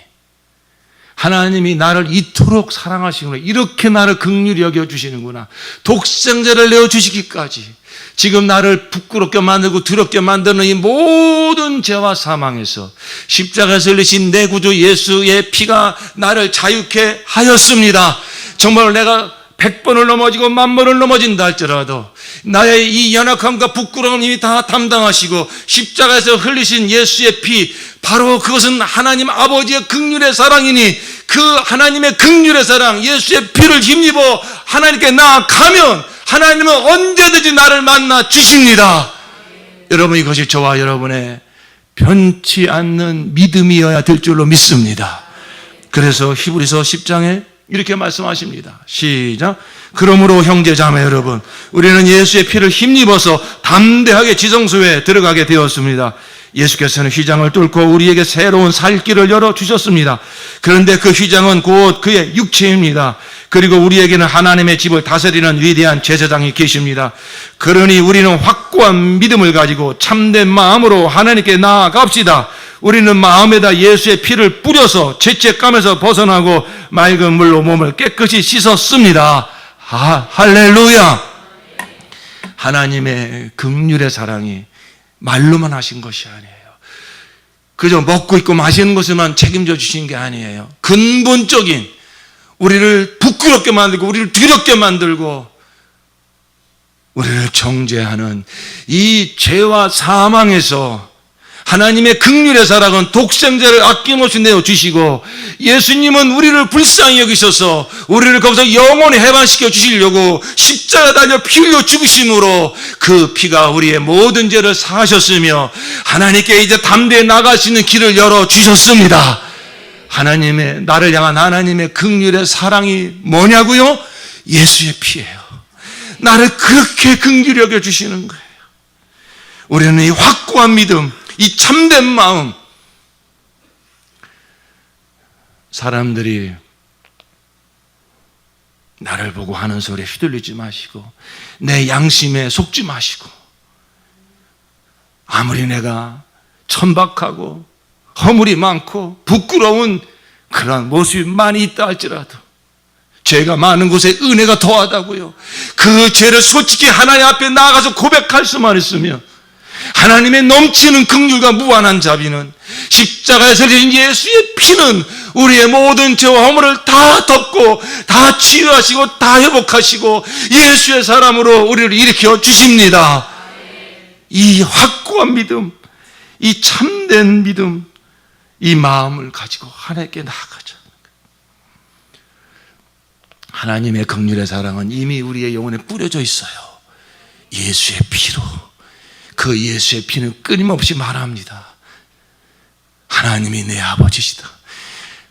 하나님이 나를 이토록 사랑하시구나, 이렇게 나를 긍휼히 여겨주시는구나, 독생자를 내어주시기까지 지금 나를 부끄럽게 만들고 두렵게 만드는 이 모든 죄와 사망에서 십자가에서 흘리신 내 구주 예수의 피가 나를 자유케 하였습니다. 정말 내가 100번을 넘어지고 10,000번을 넘어진다 할지라도 나의 이 연약함과 부끄러움이 다 담당하시고 십자가에서 흘리신 예수의 피, 바로 그것은 하나님 아버지의 긍휼의 사랑이니 그 하나님의 긍휼의 사랑, 예수의 피를 힘입어 하나님께 나아가면 하나님은 언제든지 나를 만나 주십니다. 여러분, 이것이 저와 여러분의 변치 않는 믿음이어야 될 줄로 믿습니다. 그래서 히브리서 10장에 이렇게 말씀하십니다. 시작. 그러므로 형제 자매 여러분, 우리는 예수의 피를 힘입어서 담대하게 지성소에 들어가게 되었습니다. 예수께서는 휘장을 뚫고 우리에게 새로운 살 길을 열어주셨습니다. 그런데 그 휘장은 곧 그의 육체입니다. 그리고 우리에게는 하나님의 집을 다스리는 위대한 제사장이 계십니다. 그러니 우리는 확고한 믿음을 가지고 참된 마음으로 하나님께 나아갑시다. 우리는 마음에다 예수의 피를 뿌려서 죄책감에서 벗어나고 맑은 물로 몸을 깨끗이 씻었습니다. 할렐루야. 하나님의 긍휼의 사랑이 말로만 하신 것이 아니에요. 그저 먹고 있고 마시는 것에만 책임져 주신 게 아니에요. 근본적인, 우리를 부끄럽게 만들고 우리를 두렵게 만들고 우리를 정죄하는 이 죄와 사망에서 하나님의 긍휼의 사랑은 독생자를 아낌없이 내어주시고, 예수님은 우리를 불쌍히 여기셔서 우리를 거기서 영원히 해방시켜 주시려고 십자가 달려 피 흘려 죽으심으로 그 피가 우리의 모든 죄를 사하셨으며 하나님께 이제 담대히 나갈 수 있는 길을 열어주셨습니다. 하나님의, 나를 향한 하나님의 긍휼의 사랑이 뭐냐고요? 예수의 피예요. 나를 그렇게 긍휼히 여겨주시는 거예요. 우리는 이 확고한 믿음, 이 참된 마음, 사람들이 나를 보고 하는 소리에 휘둘리지 마시고 내 양심에 속지 마시고, 아무리 내가 천박하고 허물이 많고 부끄러운 그런 모습이 많이 있다 할지라도 죄가 많은 곳에 은혜가 더하다고요. 그 죄를 솔직히 하나님 앞에 나아가서 고백할 수만 있으면 하나님의 넘치는 긍휼과 무한한 자비는, 십자가에서 흘린 예수의 피는 우리의 모든 죄와 허물을 다 덮고 다 치유하시고 다 회복하시고 예수의 사람으로 우리를 일으켜 주십니다. 이 확고한 믿음, 이 참된 믿음, 이 마음을 가지고 하나님께 나아가자. 하나님의 긍휼의 사랑은 이미 우리의 영혼에 뿌려져 있어요. 예수의 피로. 그 예수의 피는 끊임없이 말합니다. 하나님이 내 아버지시다.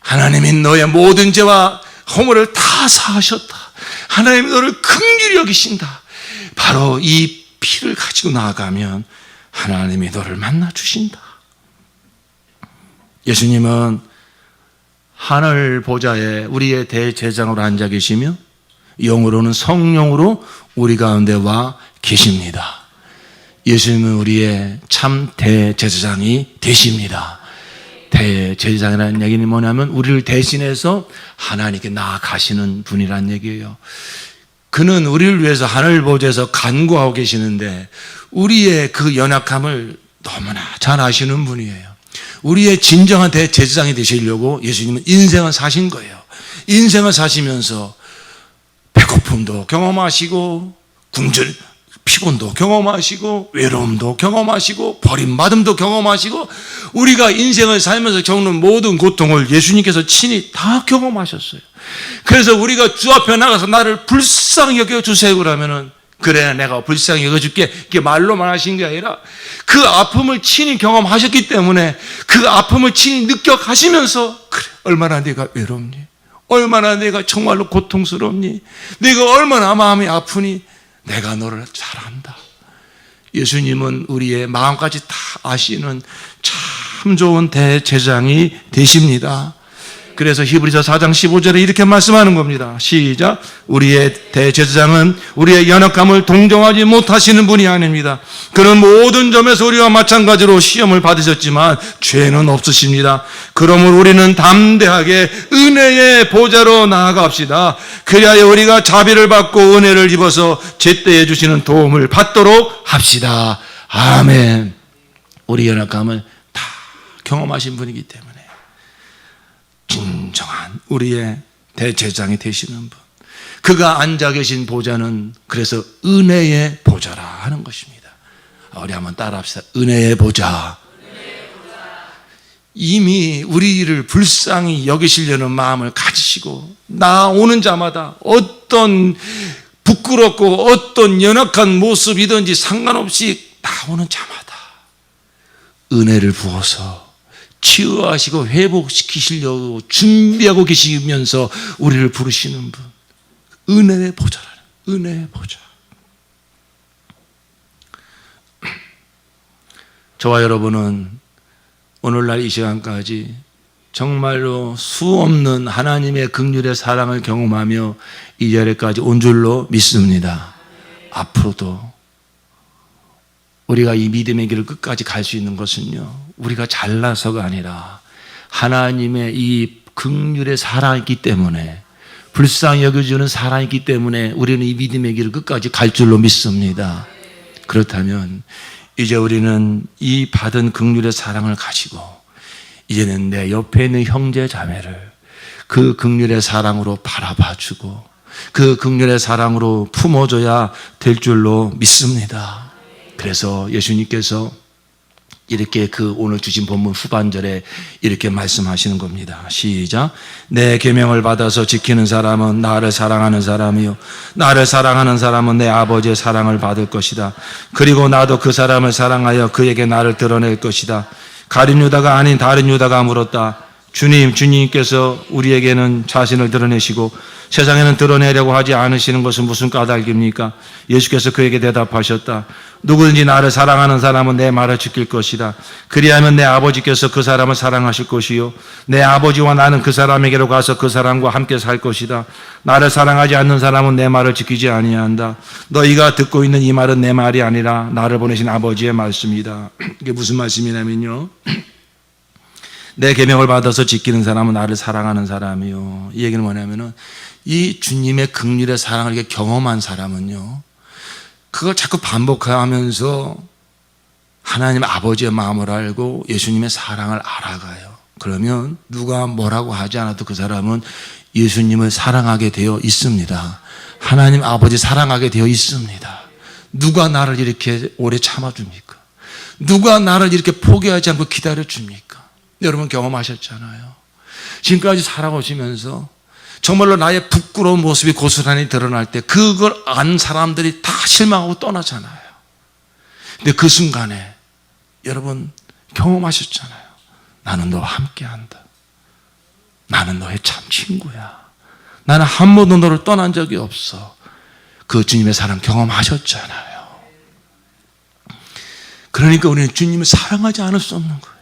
하나님이 너의 모든 죄와 허물을 다 사하셨다. 하나님이 너를 긍휼히 여기신다. 바로 이 피를 가지고 나아가면 하나님이 너를 만나 주신다. 예수님은 하늘 보좌에 우리의 대제사장으로 앉아 계시며 영으로는 성령으로 우리 가운데 와 계십니다. 예수님은 우리의 참 대제사장이 되십니다. 대제사장이라는 얘기는 뭐냐면 우리를 대신해서 하나님께 나아가시는 분이란 얘기예요. 그는 우리를 위해서 하늘 보좌에서 간구하고 계시는데 우리의 그 연약함을 너무나 잘 아시는 분이에요. 우리의 진정한 대제사장이 되시려고 예수님은 인생을 사신 거예요. 인생을 사시면서 배고픔도 경험하시고 굶주림, 피곤도 경험하시고 외로움도 경험하시고 버림받음도 경험하시고, 우리가 인생을 살면서 겪는 모든 고통을 예수님께서 친히 다 경험하셨어요. 그래서 우리가 주 앞에 나가서 나를 불쌍히 여겨주세요 그러면은, 그래 내가 불쌍히 여겨줄게, 이게 말로만 하신 게 아니라 그 아픔을 친히 경험하셨기 때문에 그 아픔을 친히 느껴가시면서, 그래 얼마나 내가 외롭니, 얼마나 내가 정말로 고통스럽니, 내가 얼마나 마음이 아프니, 내가 너를 잘 안다. 예수님은 우리의 마음까지 다 아시는 참 좋은 대제사장이 되십니다. 그래서 히브리서 4장 15절에 이렇게 말씀하는 겁니다. 시작. 우리의 대제사장은 우리의 연약함을 동정하지 못하시는 분이 아닙니다. 그는 모든 점에서 우리와 마찬가지로 시험을 받으셨지만 죄는 없으십니다. 그러므로 우리는 담대하게 은혜의 보좌로 나아갑시다. 그리하여 우리가 자비를 받고 은혜를 입어서 제때에 주시는 도움을 받도록 합시다. 아멘. 우리 연약함을 다 경험하신 분이기 때문에 진정한 우리의 대제사장이 되시는 분, 그가 앉아 계신 보좌는 그래서 은혜의 보좌라 하는 것입니다. 우리 한번 따라합시다. 은혜의 보좌. 이미 우리를 불쌍히 여기시려는 마음을 가지시고 나오는 자마다 어떤 부끄럽고 어떤 연약한 모습이든지 상관없이 나오는 자마다 은혜를 부어서 치유하시고 회복시키시려고 준비하고 계시면서 우리를 부르시는 분, 은혜의 보좌라는, 은혜의 보좌. 저와 여러분은 오늘날 이 시간까지 정말로 수없는 하나님의 긍휼의 사랑을 경험하며 이 자리까지 온 줄로 믿습니다. 앞으로도 우리가 이 믿음의 길을 끝까지 갈 수 있는 것은요, 우리가 잘나서가 아니라 하나님의 이 긍휼의 사랑이 있기 때문에, 불쌍히 여겨주는 사랑이 있기 때문에 우리는 이 믿음의 길을 끝까지 갈 줄로 믿습니다. 그렇다면 이제 우리는 이 받은 긍휼의 사랑을 가지고 이제는 내 옆에 있는 형제 자매를 그 긍휼의 사랑으로 바라봐주고 그 긍휼의 사랑으로 품어줘야 될 줄로 믿습니다. 그래서 예수님께서 이렇게 그 오늘 주신 본문 후반절에 이렇게 말씀하시는 겁니다. 시작. 내 계명을 받아서 지키는 사람은 나를 사랑하는 사람이요, 나를 사랑하는 사람은 내 아버지의 사랑을 받을 것이다. 그리고 나도 그 사람을 사랑하여 그에게 나를 드러낼 것이다. 가룟 유다가 아닌 다른 유다가 물었다. 주님께서 우리에게는 자신을 드러내시고 세상에는 드러내려고 하지 않으시는 것은 무슨 까닭입니까? 예수께서 그에게 대답하셨다. 누구든지 나를 사랑하는 사람은 내 말을 지킬 것이다. 그리하면 내 아버지께서 그 사람을 사랑하실 것이요, 내 아버지와 나는 그 사람에게로 가서 그 사람과 함께 살 것이다. 나를 사랑하지 않는 사람은 내 말을 지키지 아니한다. 너희가 듣고 있는 이 말은 내 말이 아니라 나를 보내신 아버지의 말씀이다. 이게 무슨 말씀이냐면요, 내 계명을 받아서 지키는 사람은 나를 사랑하는 사람이요. 이 얘기는 뭐냐면은 이 주님의 긍휼의 사랑을 이렇게 경험한 사람은요, 그걸 자꾸 반복하면서 하나님 아버지의 마음을 알고 예수님의 사랑을 알아가요. 그러면 누가 뭐라고 하지 않아도 그 사람은 예수님을 사랑하게 되어 있습니다. 하나님 아버지 사랑하게 되어 있습니다. 누가 나를 이렇게 오래 참아줍니까? 누가 나를 이렇게 포기하지 않고 기다려줍니까? 여러분 경험하셨잖아요. 지금까지 살아오시면서 정말로 나의 부끄러운 모습이 고스란히 드러날 때 그걸 안 사람들이 다 실망하고 떠나잖아요. 근데 그 순간에 여러분 경험하셨잖아요. 나는 너와 함께한다. 나는 너의 참 친구야. 나는 한 번도 너를 떠난 적이 없어. 그 주님의 사랑 경험하셨잖아요. 그러니까 우리는 주님을 사랑하지 않을 수 없는 거예요.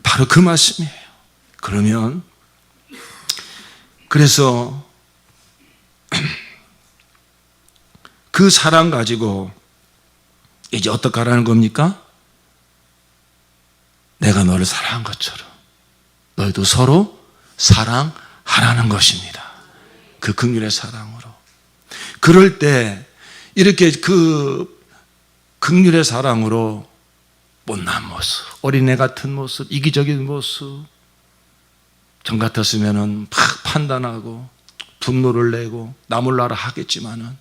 바로 그 말씀이에요. 그러면 그래서 그 사랑 가지고 이제 어떻게 하라는 겁니까? 내가 너를 사랑한 것처럼 너희도 서로 사랑하라는 것입니다. 그 긍휼의 사랑으로. 그럴 때 이렇게 그 긍휼의 사랑으로 못난 모습, 어린애 같은 모습, 이기적인 모습, 전 같았으면은 막 판단하고 분노를 내고 나 몰라라 하겠지만은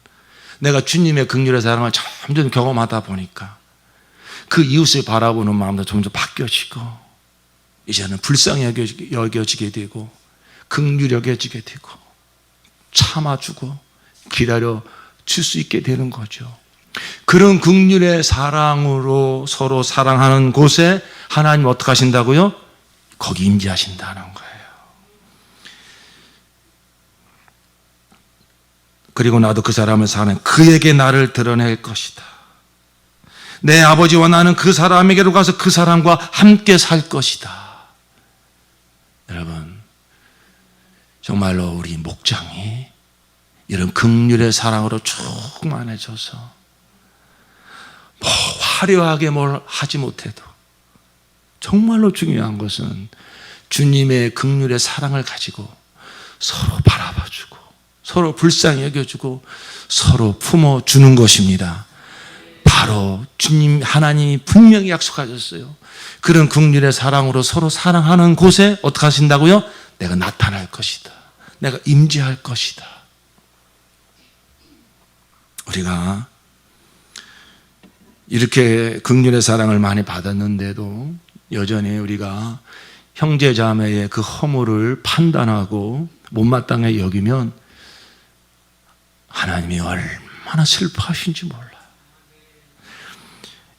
내가 주님의 긍휼의 사랑을 점점 경험하다 보니까 그 이웃을 바라보는 마음도 점점 바뀌어지고 이제는 불쌍히 여겨지게 되고 긍휼히 여겨지게 되고 참아주고 기다려 줄 수 있게 되는 거죠. 그런 긍휼의 사랑으로 서로 사랑하는 곳에 하나님 어떻게 하신다고요? 거기 임재하신다는 거예요. 그리고 나도 그 사람을 사랑해 그에게 나를 드러낼 것이다. 내 아버지와 나는 그 사람에게로 가서 그 사람과 함께 살 것이다. 여러분 정말로 우리 목장이 이런 긍휼의 사랑으로 충만해져서 뭐 화려하게 뭘 하지 못해도 정말로 중요한 것은 주님의 긍휼의 사랑을 가지고 서로 바라봐주고 서로 불쌍히 여겨주고 서로 품어주는 것입니다. 바로 주님 하나님이 분명히 약속하셨어요. 그런 긍휼의 사랑으로 서로 사랑하는 곳에 어떻게 하신다고요? 내가 나타날 것이다. 내가 임재할 것이다. 우리가 이렇게 긍휼의 사랑을 많이 받았는데도 여전히 우리가 형제 자매의 그 허물을 판단하고 못마땅하게 여기면 하나님이 얼마나 슬퍼하신지 몰라요.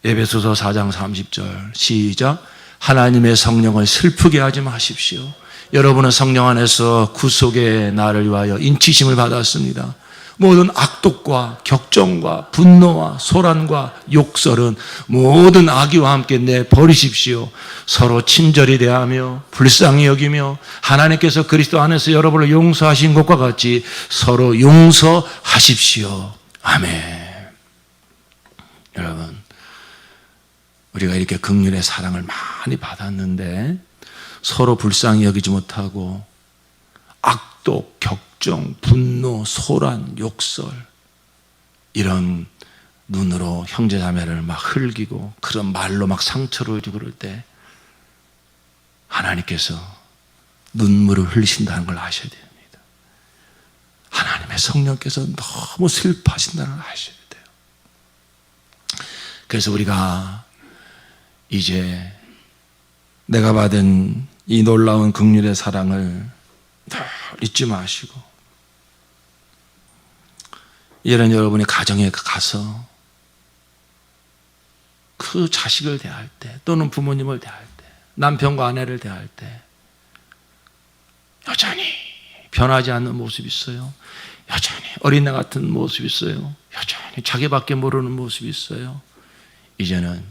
에베소서 4장 30절 시작. 하나님의 성령을 슬프게 하지 마십시오. 여러분은 성령 안에서 구속의 날을 위하여 인치심을 받았습니다. 모든 악독과 격정과 분노와 소란과 욕설은 모든 악의와 함께 내버리십시오. 서로 친절히 대하며 불쌍히 여기며 하나님께서 그리스도 안에서 여러분을 용서하신 것과 같이 서로 용서하십시오. 아멘. 여러분, 우리가 이렇게 긍휼의 사랑을 많이 받았는데 서로 불쌍히 여기지 못하고 악독, 격정, 분노, 소란, 욕설 이런 눈으로 형제자매를 막 흘기고 그런 말로 막 상처를 주고 그럴 때 하나님께서 눈물을 흘리신다는 걸 아셔야 됩니다. 하나님의 성령께서 너무 슬퍼하신다는 걸 아셔야 돼요. 그래서 우리가 이제 내가 받은 이 놀라운 긍휼의 사랑을 늘 잊지 마시고 이런 여러분의 가정에 가서 그 자식을 대할 때 또는 부모님을 대할 때 남편과 아내를 대할 때 여전히 변하지 않는 모습이 있어요. 여전히 어린애 같은 모습이 있어요. 여전히 자기밖에 모르는 모습이 있어요. 이제는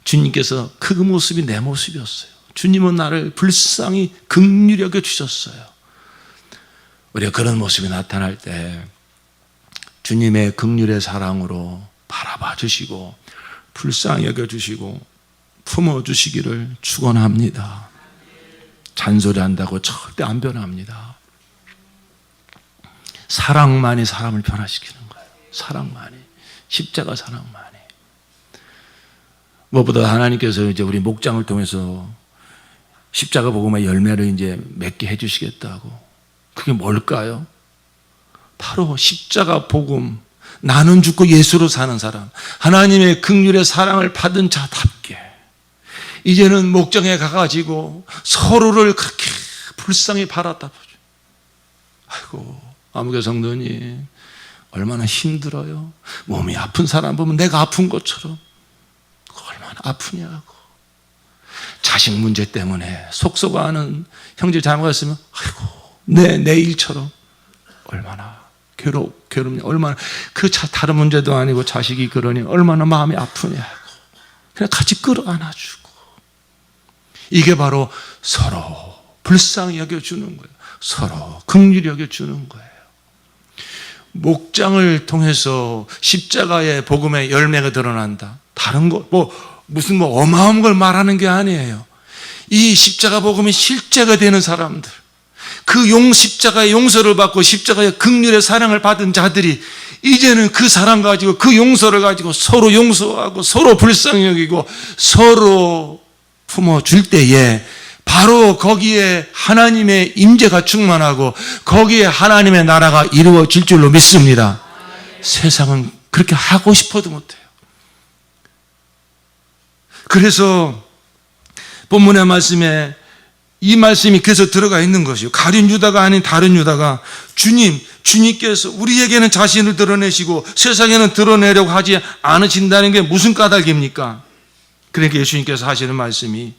주님께서 그 모습이 내 모습이었어요. 주님은 나를 불쌍히 긍휼히 여겨 주셨어요. 우리가 그런 모습이 나타날 때 주님의 긍휼의 사랑으로 바라봐 주시고 불쌍히 여겨 주시고 품어 주시기를 축원합니다. 잔소리한다고 절대 안 변합니다. 사랑만이 사람을 변화시키는 거예요. 사랑만이. 십자가 사랑만이. 무엇보다 하나님께서 이제 우리 목장을 통해서 십자가 복음의 열매를 이제 맺게 해주시겠다고. 그게 뭘까요? 바로 십자가 복음, 나는 죽고 예수로 사는 사람, 하나님의 긍휼의 사랑을 받은 자답게 이제는 목장에 가가지고 서로를 그렇게 불쌍히 바라다 보죠. 아이고, 아무개 성도님 얼마나 힘들어요. 몸이 아픈 사람 보면 내가 아픈 것처럼 얼마나 아프냐고. 자식 문제 때문에 속속하는 형제 자매가 있으면 아이고 내 일처럼 얼마나 괴롭냐. 얼마나 다른 문제도 아니고 자식이 그러니 얼마나 마음이 아프냐고. 그냥 같이 끌어안아주고. 이게 바로 서로 불쌍히 여겨주는 거예요. 서로 긍휼히 여겨주는 거예요. 목장을 통해서 십자가의 복음의 열매가 드러난다. 다른 거, 무슨 어마어마한 걸 말하는 게 아니에요. 이 십자가 복음이 실제가 되는 사람들, 그 십자가의 용서를 받고 십자가의 긍휼의 사랑을 받은 자들이 이제는 그 사랑 가지고 그 용서를 가지고 서로 용서하고 서로 불쌍히 여기고 서로 품어줄 때에 바로 거기에 하나님의 임재가 충만하고 거기에 하나님의 나라가 이루어질 줄로 믿습니다. 세상은 그렇게 하고 싶어도 못해요. 그래서 본문의 말씀에 이 말씀이 그래서 들어가 있는 것이요. 가룟 유다가 아닌 다른 유다가 주님께서 우리에게는 자신을 드러내시고 세상에는 드러내려고 하지 않으신다는 게 무슨 까닭입니까? 그러니까 예수님께서 하시는 말씀이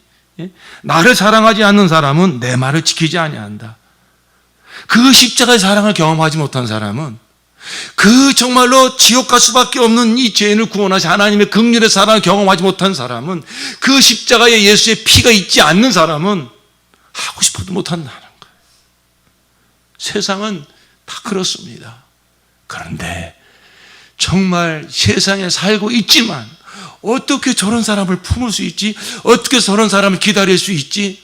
나를 사랑하지 않는 사람은 내 말을 지키지 아니한다. 그 십자가의 사랑을 경험하지 못한 사람은 그 정말로 지옥 갈 수밖에 없는 이 죄인을 구원하신 하나님의 긍휼의 사랑을 경험하지 못한 사람은 그 십자가에 예수의 피가 있지 않는 사람은 하고 싶어도 못한다는 거예요. 세상은 다 그렇습니다. 그런데 정말 세상에 살고 있지만 어떻게 저런 사람을 품을 수 있지? 어떻게 저런 사람을 기다릴 수 있지?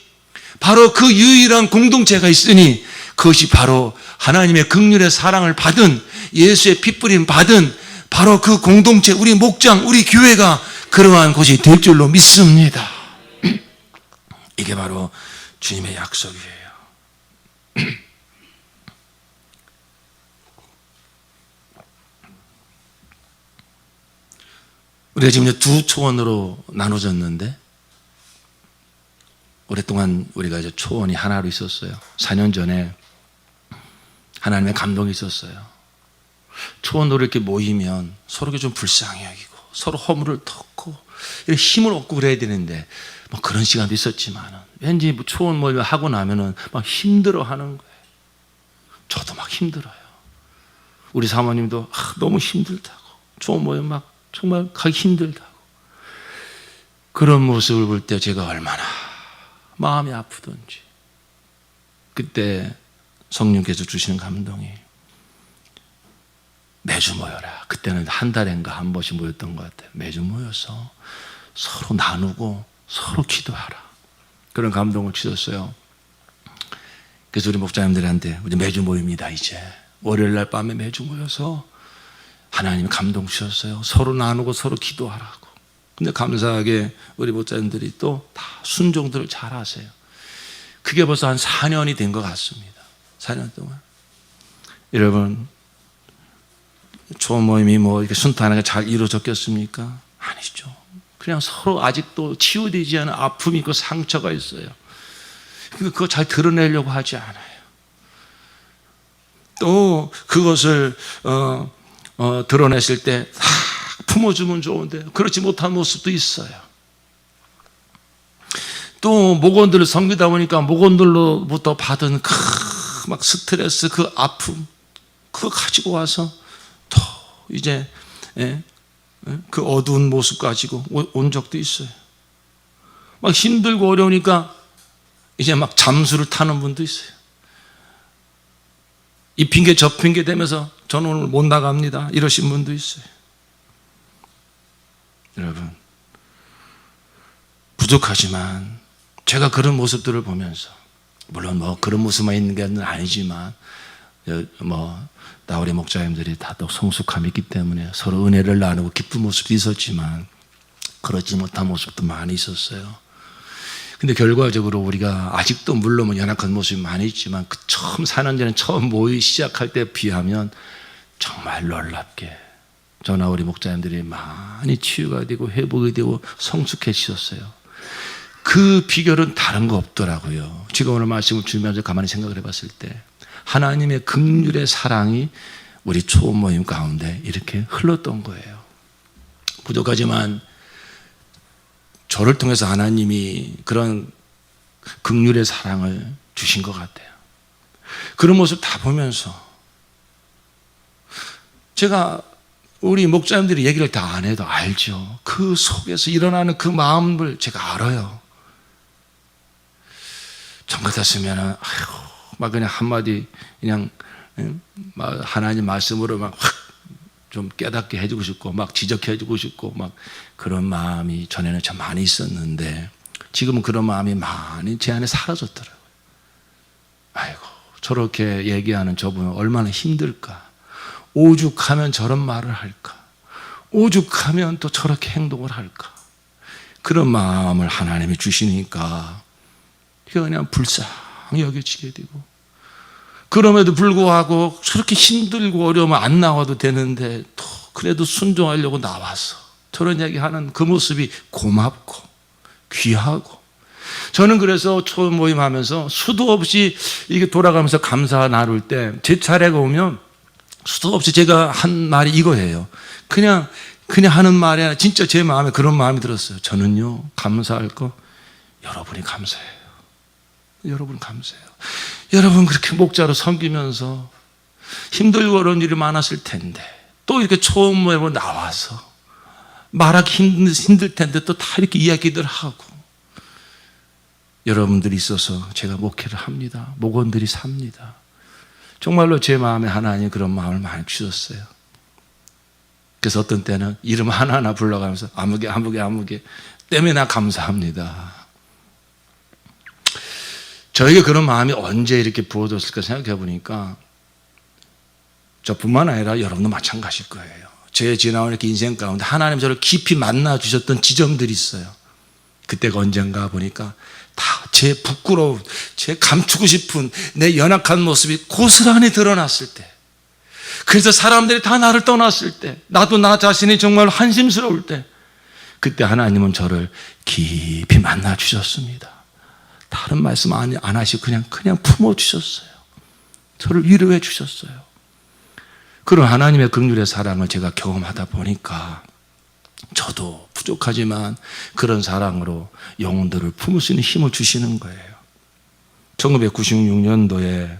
바로 그 유일한 공동체가 있으니 그것이 바로 하나님의 긍휼의 사랑을 받은 예수의 핏부림 받은 바로 그 공동체, 우리 목장, 우리 교회가 그러한 곳이 될 줄로 믿습니다. 이게 바로 주님의 약속이에요. 우리가 지금 두 초원으로 나눠졌는데 오랫동안 우리가 이제 초원이 하나로 있었어요. 4년 전에 하나님의 감동이 있었어요. 초원으로 이렇게 모이면 서로 좀 불쌍히 여기고 서로 허물을 덮고 이렇게 힘을 얻고 그래야 되는데 뭐 그런 시간도 있었지만은 왠지 초원 모임 하고 나면은 막 힘들어 하는 거예요. 저도 막 힘들어요. 우리 사모님도 너무 힘들다고. 초원 모임 막 정말 가기 힘들다고. 그런 모습을 볼 때 제가 얼마나 마음이 아프던지. 그때 성령께서 주시는 감동이 매주 모여라. 그때는 한 달인가 한 번씩 모였던 것 같아요. 매주 모여서 서로 나누고 서로 기도하라. 그런 감동을 주셨어요. 그래서 우리 목사님들한테 우리 매주 모입니다. 이제 월요일 날 밤에 매주 모여서 하나님이 감동 주셨어요. 서로 나누고 서로 기도하라고. 근데 감사하게 우리 목사님들이 또 다 순종들을 잘 하세요. 그게 벌써 한 4년이 된 것 같습니다. 4년 동안. 여러분, 초원 모임이 뭐 이렇게 순탄하게 잘 이루어졌겠습니까? 아니죠. 그냥 서로 아직도 치유되지 않은 아픔이 있고 상처가 있어요. 그거 잘 드러내려고 하지 않아요. 또 그것을 드러냈을 때 품어주면 좋은데 그렇지 못한 모습도 있어요. 또 목원들을 섬기다 보니까 목원들로부터 받은 막 스트레스, 그 아픔 그거 가지고 와서 또 이제 그 어두운 모습 가지고 온 적도 있어요. 막 힘들고 어려우니까 이제 막 잠수를 타는 분도 있어요. 이 핑계 저 핑계 대면서 저는 오늘 못 나갑니다 이러신 분도 있어요. 여러분, 부족하지만 제가 그런 모습들을 보면서, 물론 뭐 그런 모습만 있는 게 아니지만 뭐 나우리 목자님들이 다들 성숙함이 있기 때문에 서로 은혜를 나누고 기쁜 모습도 있었지만 그렇지 못한 모습도 많이 있었어요. 근데 결과적으로 우리가 아직도 물론 연약한 모습이 많이 있지만 그 처음 4년 전에 처음 모이 시작할 때 비하면 정말 놀랍게 저나 우리 목자님들이 많이 치유가 되고 회복이 되고 성숙해지셨어요. 그 비결은 다른 거 없더라고요. 제가 오늘 말씀을 주면서 가만히 생각을 해봤을 때 하나님의 긍휼의 사랑이 우리 초원 모임 가운데 이렇게 흘렀던 거예요. 부족하지만 저를 통해서 하나님이 그런 긍휼의 사랑을 주신 것 같아요. 그런 모습 다 보면서 제가 우리 목사님들이 얘기를 다 안 해도 알죠. 그 속에서 일어나는 그 마음을 제가 알아요. 전 같았으면 막 그냥 한마디 그냥 하나님 말씀으로 막 확 좀 깨닫게 해주고 싶고 막 지적해 해주고 싶고 막 그런 마음이 전에는 참 많이 있었는데 지금은 그런 마음이 많이 제 안에 사라졌더라고요. 아이고, 저렇게 얘기하는 저분은 얼마나 힘들까. 오죽하면 저런 말을 할까. 오죽하면 또 저렇게 행동을 할까. 그런 마음을 하나님이 주시니까 그냥 불쌍히 여겨지게 되고, 그럼에도 불구하고 저렇게 힘들고 어려우면 안 나와도 되는데 또 그래도 순종하려고 나와서 저런 얘기하는 그 모습이 고맙고 귀하고, 저는 그래서 초원 모임 하면서 수도 없이 이게 돌아가면서 감사 나눌 때 제 차례가 오면 수도 없이 제가 한 말이 이거예요. 그냥 하는 말이 아니라 진짜 제 마음에 그런 마음이 들었어요. 저는요, 감사할 거 여러분이 감사해요. 여러분 감사해요. 여러분 그렇게 목자로 섬기면서 힘들고 어려운 일이 많았을 텐데 또 이렇게 초원 모임으로 나와서 말하기 힘들 텐데 또 다 이렇게 이야기들 하고, 여러분들이 있어서 제가 목회를 합니다. 목원들이 삽니다. 정말로 제 마음에 하나님 그런 마음을 많이 주셨어요. 그래서 어떤 때는 이름 하나하나 불러가면서 아무개 때문에 나 감사합니다. 저에게 그런 마음이 언제 이렇게 부어졌을까 생각해 보니까 저뿐만 아니라 여러분도 마찬가지일 거예요. 제 지나온 이렇게 인생 가운데 하나님 저를 깊이 만나 주셨던 지점들이 있어요. 그때가 언젠가 보니까 다 제 부끄러운, 제 감추고 싶은 내 연약한 모습이 고스란히 드러났을 때, 그래서 사람들이 다 나를 떠났을 때, 나도 나 자신이 정말 한심스러울 때, 그때 하나님은 저를 깊이 만나 주셨습니다. 다른 말씀 안 하시고 그냥 품어주셨어요. 저를 위로해 주셨어요. 그런 하나님의 긍휼의 사랑을 제가 경험하다 보니까 저도 부족하지만 그런 사랑으로 영혼들을 품을 수 있는 힘을 주시는 거예요. 1996년도에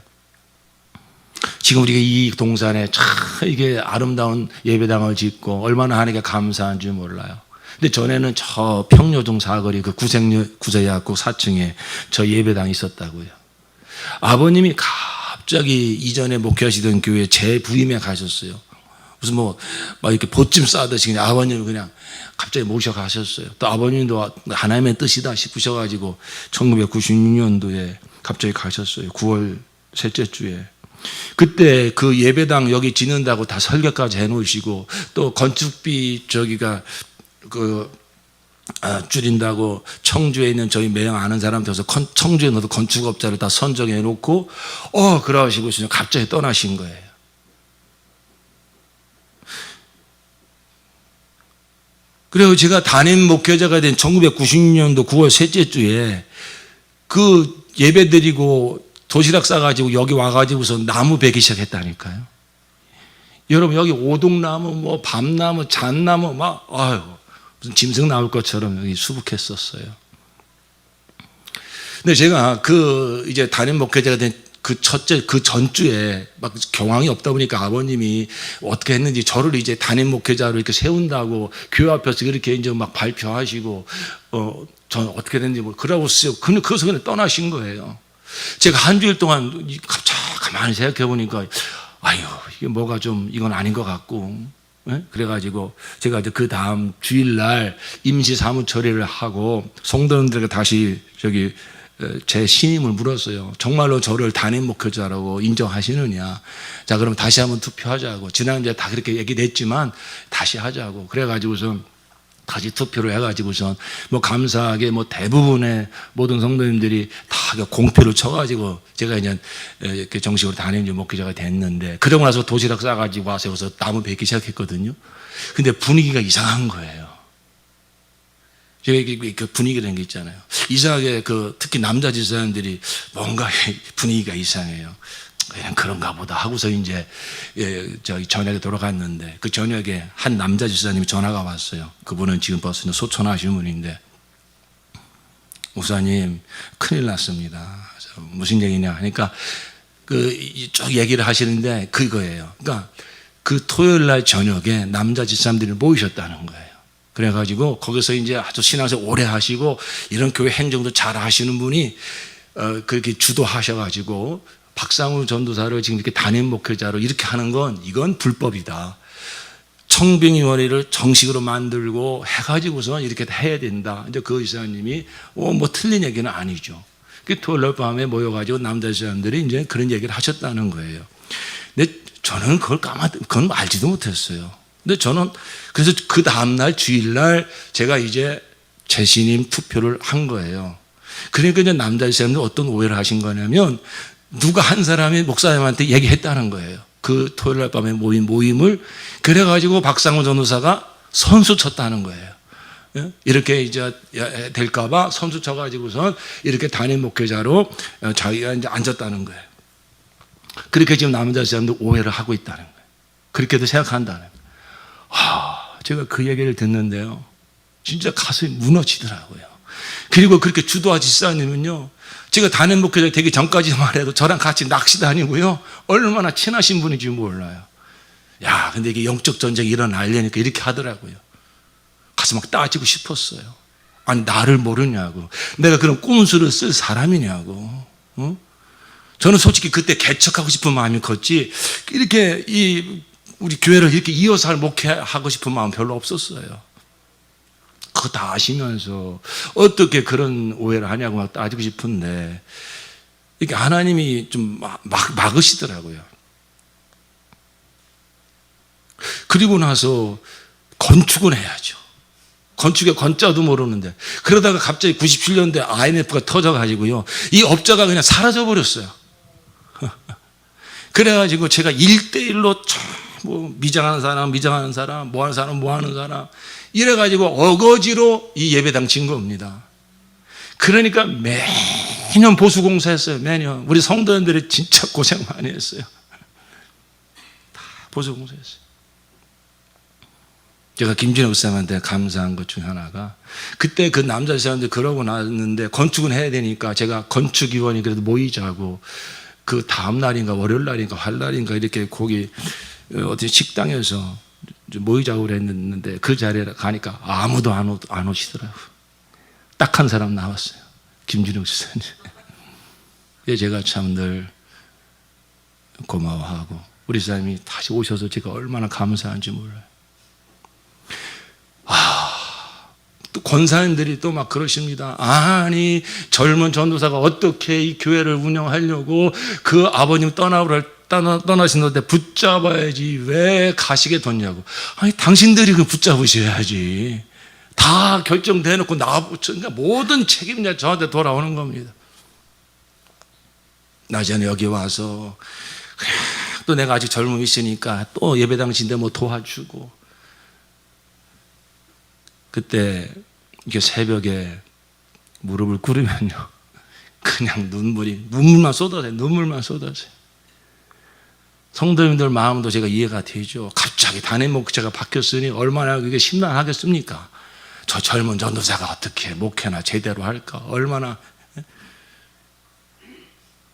지금 우리가 이 동산에 참 이게 아름다운 예배당을 짓고 얼마나 하나님께 감사한지 몰라요. 근데 전에는 저 평여동 사거리 그 구세야구 4층에 저 예배당이 있었다고요. 아버님이 갑자기 이전에 목회하시던 교회 재부임에 가셨어요. 무슨 막 이렇게 보찜 싸듯이 그냥 아버님을 그냥 갑자기 모셔가셨어요. 또 아버님도 하나님의 뜻이다 싶으셔가지고 1996년도에 갑자기 가셨어요. 9월 셋째 주에. 그때 그 예배당 여기 짓는다고 다 설계까지 해놓으시고 또 건축비 저기가 줄인다고 청주에 있는 저희 매형 아는 사람한테서 청주에 넣어도 건축업자를 다 선정해 놓고 그러시고 갑자기 떠나신 거예요. 그리고 제가 담임 목회자가 된 1996년도 9월 셋째 주에 그 예배 드리고 도시락 싸가지고 여기 와가지고서 나무 베기 시작했다니까요. 여러분 여기 오동나무 밤나무 잣나무 무슨 짐승 나올 것처럼 여기 수북했었어요. 근데 제가 이제 담임 목회자가 된 그 전주에 막 경황이 없다 보니까 아버님이 어떻게 했는지 저를 이제 담임 목회자로 이렇게 세운다고 교회 앞에서 이렇게 이제 막 발표하시고, 저는 어떻게 됐는지 그러고서 그냥 떠나신 거예요. 제가 한 주일 동안 갑자기 가만히 생각해 보니까, 이게 뭐가 좀 이건 아닌 것 같고, 그래가지고 제가 이제 그 다음 주일날 임시 사무 처리를 하고 성도님들에게 다시 제 신임을 물었어요. 정말로 저를 담임 목회자라고 인정하시느냐. 자, 그럼 다시 한번 투표하자고. 지난주에 다 그렇게 얘기했지만 다시 하자고. 그래가지고서 다시 투표를 해가지고선 감사하게 대부분의 모든 성도님들이 다 공표를 쳐가지고 제가 이제 이렇게 정식으로 담임 목회자가 됐는데, 그러고 나서 도시락 싸가지고 와서 여기서 나무 베기 시작했거든요. 근데 분위기가 이상한 거예요. 제가 그 분위기라는 게 있잖아요. 이상하게 특히 남자 집사님들이 뭔가 분위기가 이상해요. 그냥 그런가 보다 하고서 이제 저희 저녁에 돌아갔는데, 그 저녁에 한 남자 집사님이 전화가 왔어요. 그분은 지금 벌써 소천 하신 분인데, 목사님 큰일 났습니다. 무슨 얘기냐 하니까 쭉 얘기를 하시는데 그거예요. 그러니까 그 토요일 날 저녁에 남자 집사님들이 모이셨다는 거예요. 그래가지고 거기서 이제 아주 신앙생활 오래 하시고 이런 교회 행정도 잘 하시는 분이 그렇게 주도하셔가지고 박상우 전도사를 지금 이렇게 담임 목회자로 이렇게 하는 건 이건 불법이다. 청빙위원회를 정식으로 만들고 해가지고서 이렇게 해야 된다. 이제 그 이사님이 틀린 얘기는 아니죠. 그 토요일 밤에 모여가지고 남자 사람들이 이제 그런 얘기를 하셨다는 거예요. 근데 저는 그건 알지도 못했어요. 근데 저는 그래서 그 다음날 주일날 제가 이제 재신임 투표를 한 거예요. 그러니까 이제 남자 사람들 어떤 오해를 하신 거냐면 누가 한 사람이 목사님한테 얘기했다는 거예요. 그 토요일 밤에 모임을 그래가지고 박상우 전도사가 선수 쳤다는 거예요. 이렇게 이제 될까봐 선수 쳐가지고선 이렇게 담임 목회자로 자기가 이제 앉았다는 거예요. 그렇게 지금 남자 사람들 오해를 하고 있다는 거예요. 그렇게도 생각한다는 거예요. 제가 그 얘기를 듣는데요, 진짜 가슴이 무너지더라고요. 그리고 그렇게 주도하 집사님은요, 제가 담임 목회자 되기 전까지만 해도 저랑 같이 낚시 다니고요, 얼마나 친하신 분인지 몰라요. 근데 이게 영적 전쟁이 일어나려니까 이렇게 하더라고요. 가서 막 따지고 싶었어요. 아니, 나를 모르냐고. 내가 그런 꼼수를 쓸 사람이냐고. 저는 솔직히 그때 개척하고 싶은 마음이 컸지, 이렇게 우리 교회를 이렇게 이어서 목회하고 싶은 마음 별로 없었어요. 그거 다 아시면서 어떻게 그런 오해를 하냐고 막 따지고 싶은데, 이게 하나님이 좀 막으시더라고요. 그리고 나서 건축은 해야죠. 건축의 건자도 모르는데, 그러다가 갑자기 97년도에 IMF가 터져가지고요, 이 업자가 그냥 사라져버렸어요. 그래가지고 제가 1대1로 미장하는 사람, 뭐 하는 사람, 이래가지고 어거지로 이 예배당 진 겁니다. 그러니까 매년 보수공사했어요. 매년. 우리 성도님들이 진짜 고생 많이 했어요. 다 보수공사했어요. 제가 김진욱 목사님한테 감사한 것 중에 하나가, 그때 그 남자 사람들 그러고 났는데 건축은 해야 되니까 제가 건축위원이 그래도 모이자고, 그 다음 날인가 월요일 날인가 화요일 날인가 이렇게 거기 어디 식당에서 모이자고 그랬는데, 그 자리에 가니까 아무도 안 오시더라고요. 딱 한 사람 나왔어요. 김진욱 집사님. 제가 참 늘 고마워하고, 우리 사람이 다시 오셔서 제가 얼마나 감사한지 몰라요. 또 권사님들이 또 막 그러십니다. 아니, 젊은 전도사가 어떻게 이 교회를 운영하려고 그 아버님 떠나시는데 붙잡아야지 왜 가시게 뒀냐고. 아니, 당신들이 그 붙잡으셔야지. 다 결정돼놓고 그러니까 모든 책임이 저한테 돌아오는 겁니다. 나중에 여기 와서 그래, 또 내가 아직 젊음이 있으니까 또 예배당신데 뭐 도와주고. 그때 이렇게 새벽에 무릎을 꿇으면요, 그냥 눈물만 쏟아져요. 성도님들 마음도 제가 이해가 되죠. 갑자기 단임 목자가 바뀌었으니 얼마나 그게 심란하겠습니까? 저 젊은 전도사가 어떻게 목회나 제대로 할까? 얼마나.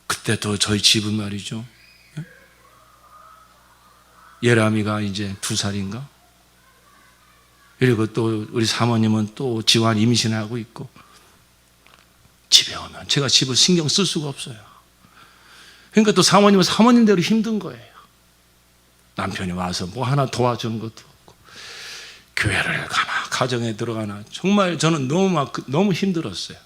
그때 또 저희 집은 말이죠, 예람이가 이제 2살인가? 그리고 또 우리 사모님은 또 지환 임신하고 있고, 집에 오면 제가 집을 신경 쓸 수가 없어요. 그러니까 또 사모님은 사모님대로 힘든 거예요. 남편이 와서 뭐 하나 도와주는 것도 없고, 교회를 가나 가정에 들어가나 정말 저는 너무 힘들었어요.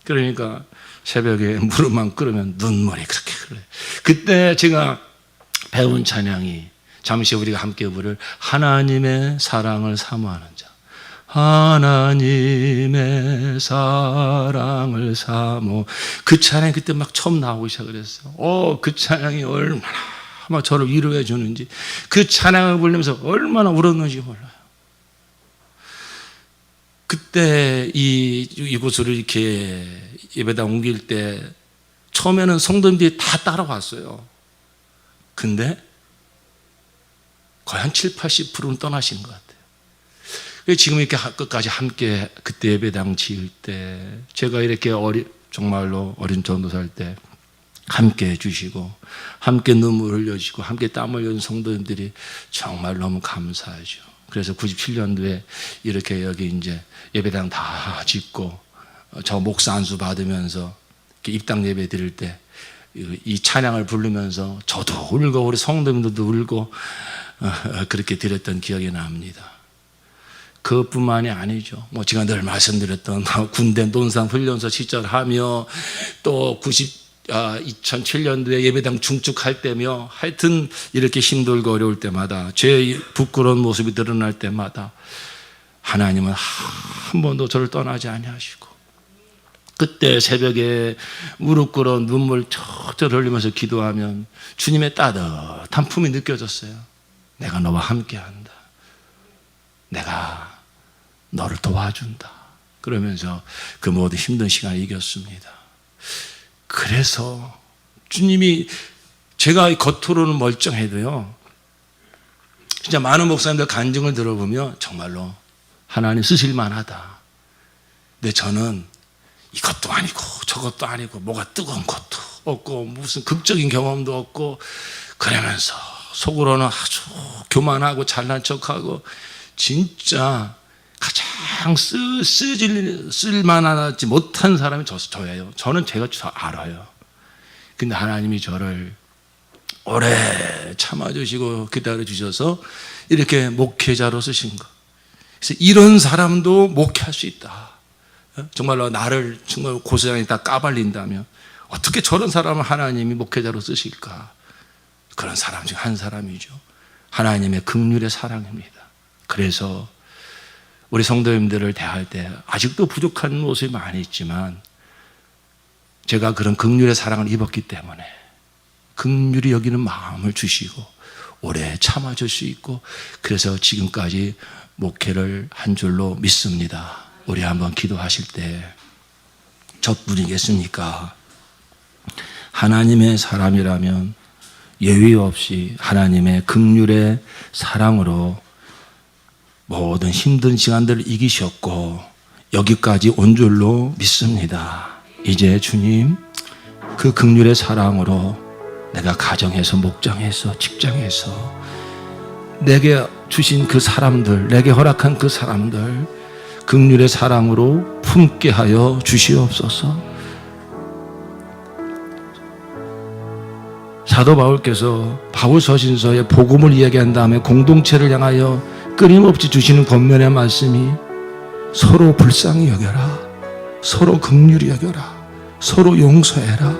그러니까 새벽에 무릎만 꿇으면 눈물이 그렇게 흘러요. 그때 제가 배운 찬양이, 잠시 우리가 함께 부를 하나님의 사랑을 사모하는 자. 하나님의 사랑을 사모. 그 찬양이 그때 막 처음 나오기 시작을 했어요. 그 찬양이 얼마나 막 저를 위로해 주는지, 그 찬양을 부르면서 얼마나 울었는지 몰라요. 그때 이곳으로 이렇게 예배당 옮길 때 처음에는 성도님들이 다 따라왔어요. 근데 거의 한 70-80%는 떠나신 것 같아요. 지금 이렇게 끝까지 함께 그때 예배당 지을 때, 제가 이렇게 정말로 어린 전도사일 때 함께 해주시고, 함께 눈물 흘려주시고, 함께 땀 흘려준 성도님들이 정말 너무 감사하죠. 그래서 97년도에 이렇게 여기 이제 예배당 다 짓고, 저 목사 안수 받으면서 입당 예배 드릴 때 이 찬양을 부르면서 저도 울고 우리 성도님들도 울고 그렇게 드렸던 기억이 납니다. 그것뿐만이 아니죠. 뭐 제가 늘 말씀드렸던 군대 논산 훈련소 시절하며, 또 2007년도에 예배당 중축할 때며, 하여튼 이렇게 힘들고 어려울 때마다, 제 부끄러운 모습이 드러날 때마다 하나님은 한 번도 저를 떠나지 아니하시고, 그때 새벽에 무릎 꿇어 눈물 철철 흘리면서 기도하면 주님의 따뜻한 품이 느껴졌어요. 내가 너와 함께한다. 내가 너를 도와준다. 그러면서 그 모든 힘든 시간을 이겼습니다. 그래서 주님이, 제가 겉으로는 멀쩡해도요, 진짜 많은 목사님들 간증을 들어보면 정말로 하나님 쓰실 만하다. 근데 저는 이것도 아니고 저것도 아니고 뭐가 뜨거운 것도 없고 무슨 극적인 경험도 없고, 그러면서 속으로는 아주 교만하고 잘난 척하고, 진짜 가장 쓸만하지 못한 사람이 저예요. 저는 제가 알아요. 근데 하나님이 저를 오래 참아주시고 기다려주셔서 이렇게 목회자로 쓰신 것. 그래서 이런 사람도 목회할 수 있다. 정말로 나를 정말 고소장에 다 까발린다면 어떻게 저런 사람을 하나님이 목회자로 쓰실까? 그런 사람 중 한 사람이죠. 하나님의 긍휼의 사랑입니다. 그래서 우리 성도님들을 대할 때 아직도 부족한 모습이 많이 있지만, 제가 그런 긍휼의 사랑을 입었기 때문에 긍휼히 여기는 마음을 주시고 오래 참아줄 수 있고, 그래서 지금까지 목회를 한 줄로 믿습니다. 우리 한번 기도하실 때 저뿐이겠습니까? 하나님의 사람이라면 예외 없이 하나님의 긍휼의 사랑으로 모든 힘든 시간들을 이기셨고 여기까지 온 줄로 믿습니다. 이제 주님 그 긍휼의 사랑으로 내가 가정에서 목장에서 직장에서 내게 주신 그 사람들, 내게 허락한 그 사람들 긍휼의 사랑으로 품게 하여 주시옵소서. 사도 바울께서 바울서신서에 복음을 이야기한 다음에 공동체를 향하여 끊임없이 주시는 권면의 말씀이 서로 불쌍히 여겨라, 서로 긍휼히 여겨라, 서로 용서해라,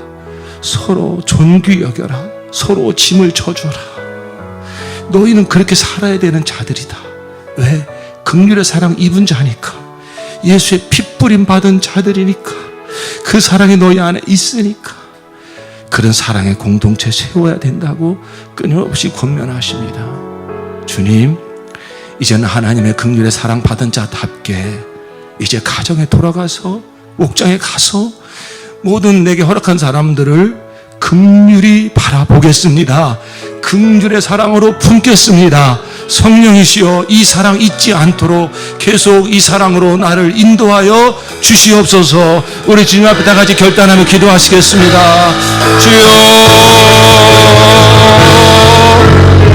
서로 존귀 여겨라, 서로 짐을 져줘라. 너희는 그렇게 살아야 되는 자들이다. 왜? 긍휼의 사랑 입은 자니까, 예수의 핏부림 받은 자들이니까, 그 사랑이 너희 안에 있으니까 그런 사랑의 공동체 세워야 된다고 끊임없이 권면하십니다. 주님, 이제는 하나님의 긍휼의 사랑 받은 자답게 이제 가정에 돌아가서 목장에 가서 모든 내게 허락한 사람들을 긍휼히 바라보겠습니다. 긍휼의 사랑으로 품겠습니다. 성령이시여 이 사랑 잊지 않도록 계속 이 사랑으로 나를 인도하여 주시옵소서. 우리 주님 앞에 다 같이 결단하며 기도하시겠습니다. 주여